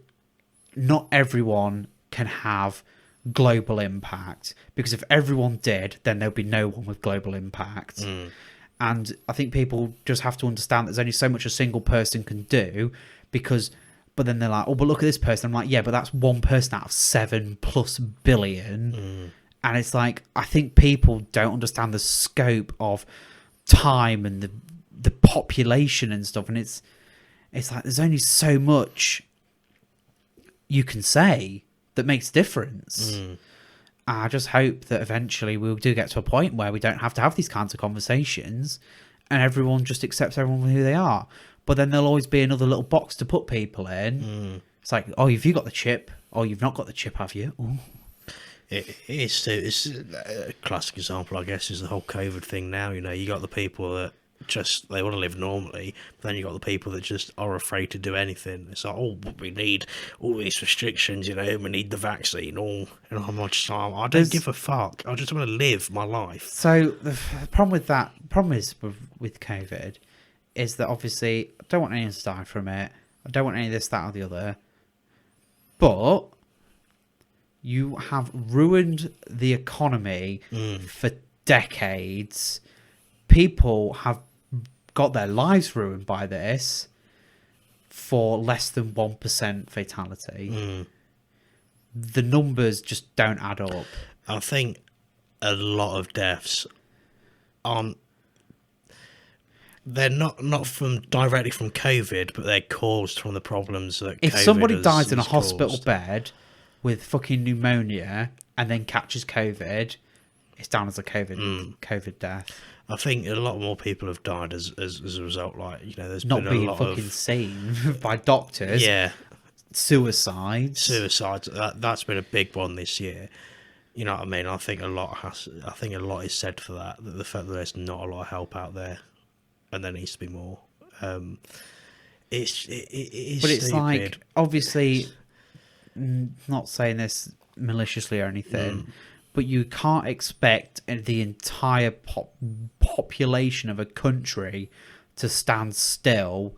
not everyone can have global impact, because if everyone did, then there'll be no one with global impact. And I think people just have to understand there's only so much a single person can do, but then they're like, oh, but look at this person. I'm like, yeah, but that's one person out of 7+ billion. And it's like, I think people don't understand the scope of time and the population and stuff. And it's like, there's only so much you can say that makes a difference. I just hope that eventually we do get to a point where we don't have to have these kinds of conversations and everyone just accepts everyone for who they are. But then there'll always be another little box to put people in. It's like, oh, have you got the chip? Oh, you've not got the chip, have you? Ooh. It's a classic example, I guess, is the whole COVID thing now. You know, you got the people that just, they want to live normally, but then you got the people that just are afraid to do anything. It's like, oh, we need all these restrictions, you know, we need the vaccine, all. And I'm just like, I don't give a fuck. I just want to live my life. So the problem is with COVID is that obviously I don't want anyone to die from it. I don't want any of this, that, or the other. But you have ruined the economy for decades. People have got their lives ruined by this for less than 1% fatality. The numbers just don't add up. I think a lot of deaths aren't, they're not directly from COVID, but they're caused from the problems that if COVID somebody dies in a has hospital caused. bed with fucking pneumonia and then catches COVID, it's down as a COVID death. I think a lot more people have died as a result. Like, you know, there's Not been being a lot fucking of seen by doctors. yeah, Suicides. That's been a big one this year. You know what I mean? I think a lot is said for that. That the fact that there's not a lot of help out there, and there needs to be more. It is. But it's stupid. like, obviously, not saying this maliciously or anything, but you can't expect the entire population of a country to stand still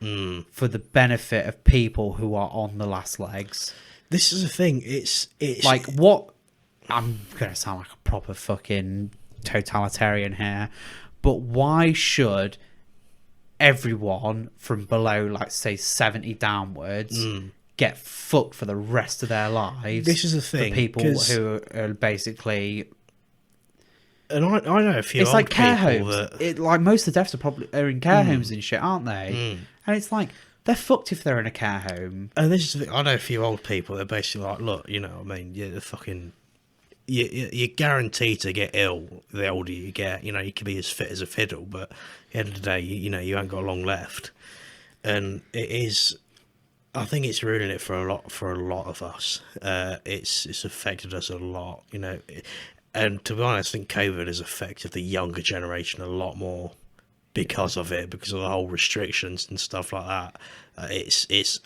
for the benefit of people who are on the last legs. This is the thing. It's like, what? I'm gonna sound like a proper fucking totalitarian here, but why should everyone from below, like, say 70 downwards, get fucked for the rest of their lives? This is the thing. For people who are basically, and I know a few. it's old like care people homes. Like, most of the deaths are in care homes and shit, aren't they? And it's like, they're fucked if they're in a care home. And this is the thing. I know a few old people. They're basically like, look, you know, I mean, you're fucking. You're guaranteed to get ill the older you get. You know, you can be as fit as a fiddle, but at the end of the day, you know, you ain't got long left. And it is, I think it's ruining it for a lot of us. It's affected us a lot, you know. And to be honest, I think COVID has affected the younger generation a lot more because of it, because of the whole restrictions and stuff like that. It's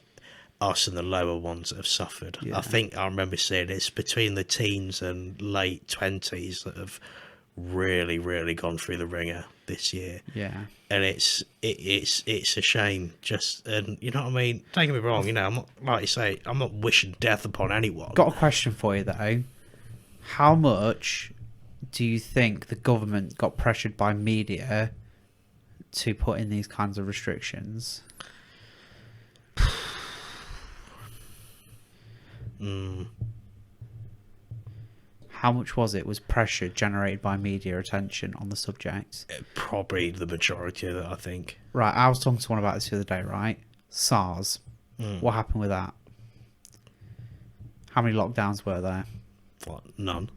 us and the lower ones that have suffered. Yeah. I think I remember seeing it's between the teens and late 20s that have really, really gone through the ringer this year. Yeah. And it's a shame. Just, and you know what I mean? Don't get me wrong, you know, I'm not, like you say, I'm not wishing death upon anyone. Got a question for you though. How much do you think the government got pressured by media to put in these kinds of restrictions? How much was pressure generated by media attention on the subject? Probably the majority of it, I think. Right, I was talking to one about this the other day, right? SARS. What happened with that? How many lockdowns were there? What? None.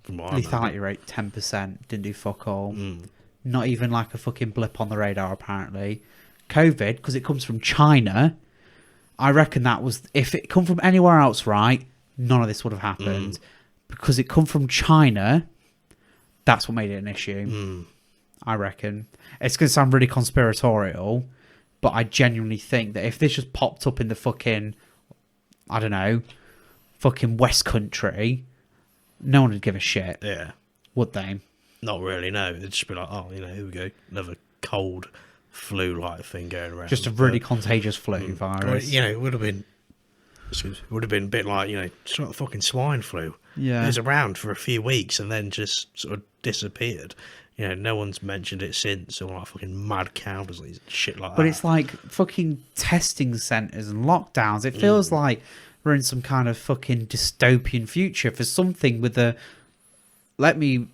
From what I know. Lethality rate 10%. Didn't do fuck all. Not even like a fucking blip on the radar, apparently. COVID, because it comes from China, I reckon that was, if it come from anywhere else, right, none of this would have happened. Because it come from China, that's what made it an issue. I reckon. It's going to sound really conspiratorial, but I genuinely think that if this just popped up in the fucking, I don't know, fucking West Country, no one would give a shit. Yeah. Would they? Not really, no. It'd just be like, oh, you know, here we go. Another cold flu-like thing going around. Just a really contagious flu virus. You know, it would have been a bit like, you know, sort of fucking swine flu. Yeah. It was around for a few weeks and then just sort of disappeared. You know, no one's mentioned it since, or like fucking mad cow disease and shit like that. But it's like fucking testing centres and lockdowns. It feels like we're in some kind of fucking dystopian future for something with a... Let me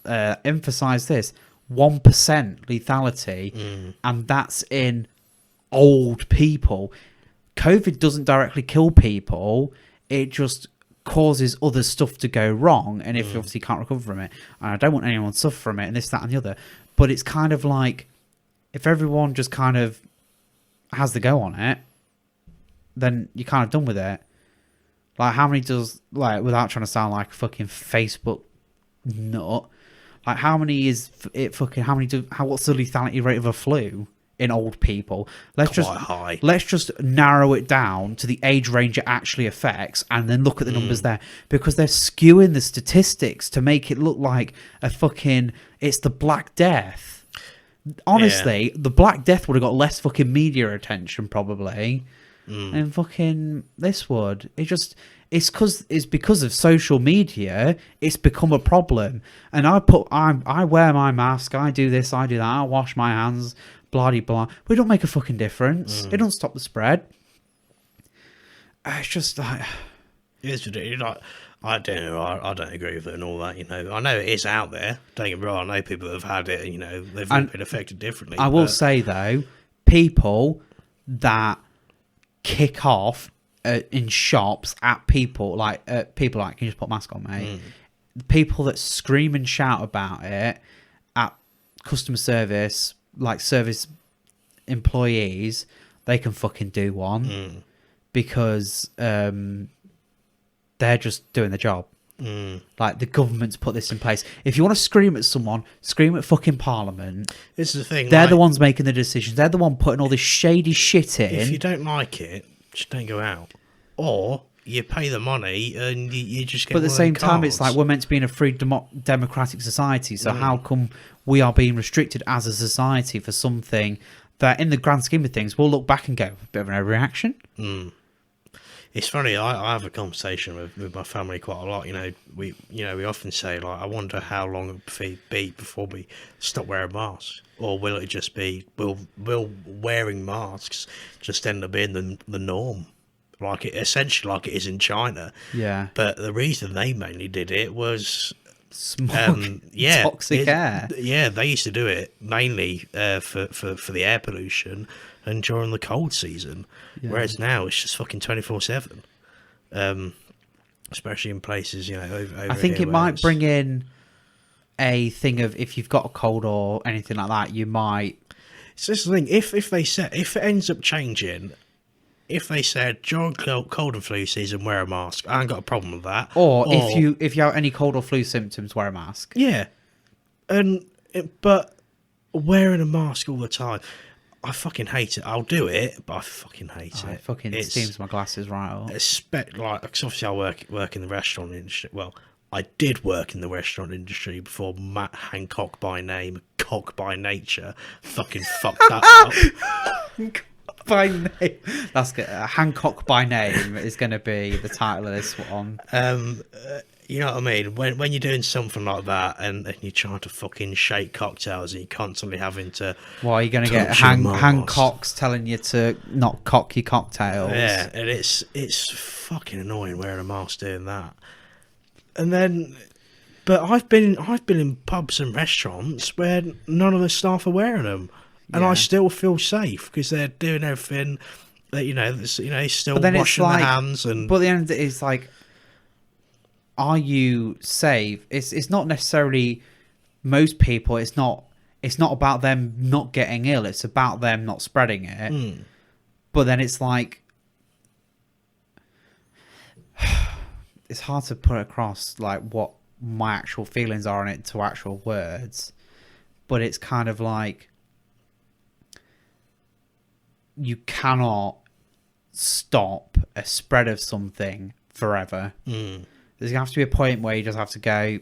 emphasise this. 1% lethality, and that's in old people. COVID doesn't directly kill people. It just causes other stuff to go wrong, and if you obviously can't recover from it, and I don't want anyone to suffer from it, and this, that, and the other, but it's kind of like, if everyone just kind of has the go on it, then you're kind of done with it. Like, how many does, like, without trying to sound like a fucking Facebook nut, like, how many is it fucking, what's the lethality rate of a flu in old people? Let's just narrow it down to the age range it actually affects, and then look at the numbers there, because they're skewing the statistics to make it look like it's the Black Death. Honestly, the Black Death would have got less fucking media attention probably, and fucking this would. It's because of social media. It's become a problem, and I wear my mask. I do this. I do that. I wash my hands. Blah de blah. We don't make a fucking difference. It don't stop the spread. It's just like, it's like, I don't know. I don't agree with it and all that. You know, I know it is out there. Don't get me wrong. I know people have had it. You know, they've all been affected differently. I will say though, people that kick off in shops at people like, can you just put a mask on, mate? People that scream and shout about it at customer service, like service employees, they can fucking do one, because they're just doing the job. Like, the government's put this in place. If you want to scream at someone, scream at fucking Parliament. This is the thing. They're the ones making the decisions. They're the one putting all this shady shit in. If you don't like it, just don't go out. Or you pay the money and you just get. But at the same time, it's like, we're meant to be in a free democratic society. So how come we are being restricted as a society for something that, in the grand scheme of things, we'll look back and go, a bit of an overreaction? It's funny. I have a conversation with my family quite a lot. You know, we often say, like, I wonder how long it'll be before we stop wearing masks, or will it just be will wearing masks just end up being the norm? Essentially like it is in China. Yeah. But the reason they mainly did it was smog, toxic air. Yeah, they used to do it mainly for the air pollution and during the cold season. Yeah. Whereas now it's just fucking 24/7. Especially in places, you know, over I think it might bring in a thing of, if you've got a cold or anything like that, you might. So this is the thing. If it ends up changing. If they said during cold and flu season, wear a mask, I ain't got a problem with that. Or if you have any cold or flu symptoms, wear a mask. Yeah, but wearing a mask all the time, I fucking hate it. I'll do it, but I fucking hate it. It fucking steams my glasses right off. Cause obviously I work in the restaurant industry. Well, I did work in the restaurant industry before Matt Hancock by name, cock by nature, fucking fucked that up. By name, that's good. Hancock by name is going to be the title of this one. You know what I mean? When you're doing something like that and you're trying to fucking shake cocktails and you're constantly having to. Why are you going to get Hancocks telling you to not cock your cocktails? Yeah, and it's fucking annoying wearing a mask doing that. And then, but I've been in pubs and restaurants where none of the staff are wearing them. And I still feel safe because they're doing everything that, still washing their hands. And but at the end of it, it's like, are you safe? It's not necessarily most people. It's not about them not getting ill. It's about them not spreading it. But then it's like, it's hard to put across like what my actual feelings are on it to actual words. But it's kind of like, you cannot stop a spread of something forever. There's going to have to be a point where you just have to go,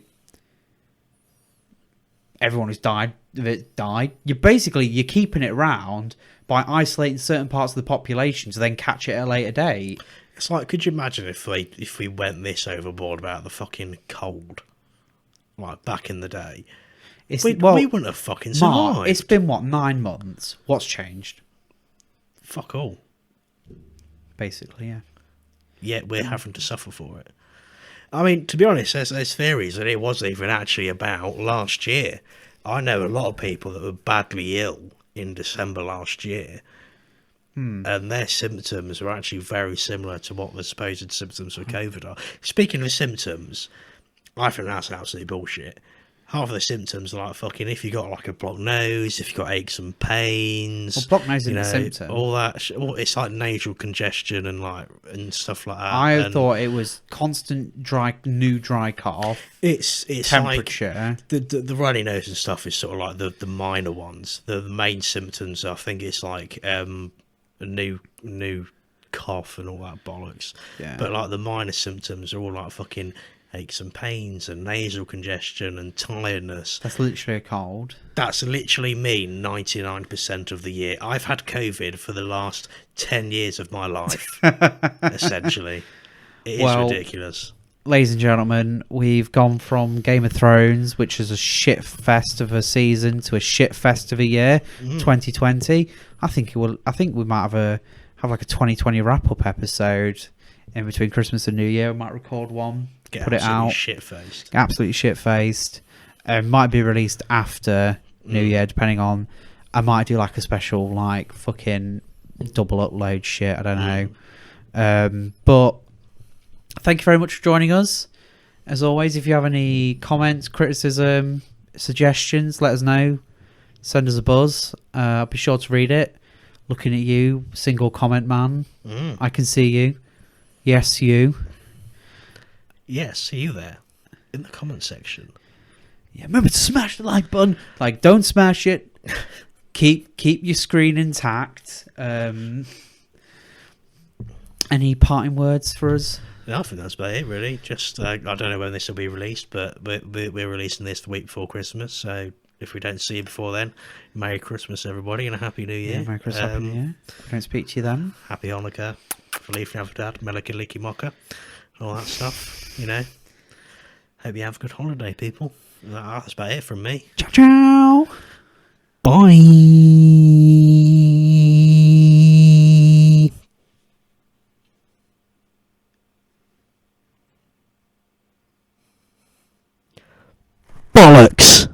everyone who's died of it died. You're keeping it round by isolating certain parts of the population to then catch it at a later date. It's like, could you imagine if we went this overboard about the fucking cold, like back in the day? We wouldn't have fucking survived. Mark, it's been, 9 months? What's changed? Fuck all. Basically, yeah. Yet we're having to suffer for it. I mean, to be honest, there's theories that it wasn't even actually about last year. I know a lot of people that were badly ill in December last year, and their symptoms were actually very similar to what the supposed symptoms of COVID are. Speaking of symptoms, I think that's absolute bullshit. Half of the symptoms are like fucking if you got like a blocked nose, if you got aches and pains. Well, blocked nose isn't a symptom. All that. It's like nasal congestion and stuff like that. I thought it was constant dry cough. It's temperature. Like the runny nose and stuff is sort of like the minor ones. The main symptoms, I think, it's like a new cough and all that bollocks. Yeah. But like the minor symptoms are all like fucking aches and pains and nasal congestion and tiredness. That's literally a cold. That's literally me 99% of the year. I've had COVID for the last 10 years of my life, essentially. It is ridiculous. Ladies and gentlemen, we've gone from Game of Thrones, which is a shit fest of a season, to a shit fest of a year, 2020. I think we might have like a 2020 wrap-up episode in between Christmas and New Year. We might record one. Put it out. Absolutely shit-faced. Might be released after New Year, depending on. I might do like a special, like fucking double upload shit. I don't know. But thank you very much for joining us. As always, if you have any comments, criticism, suggestions, let us know. Send us a buzz. I'll be sure to read it. Looking at you, single comment man. I can see you. Yes, you. Yes, see you there in the comment section. Yeah, remember to smash the like button. Like, don't smash it. keep your screen intact. Any parting words for us? No, I think that's about it, really. Just I don't know when this will be released, but we're releasing this the week before Christmas. So if we don't see you before then, Merry Christmas, everybody, and a Happy New Year. Yeah, Merry Christmas, Happy New Year. If I don't speak to you then. Happy Hanukkah, Feliz Navidad, Meliki Mocha, all that stuff. Hope you have a good holiday, people. That's about it from me. Ciao, ciao. Bye. Bollocks.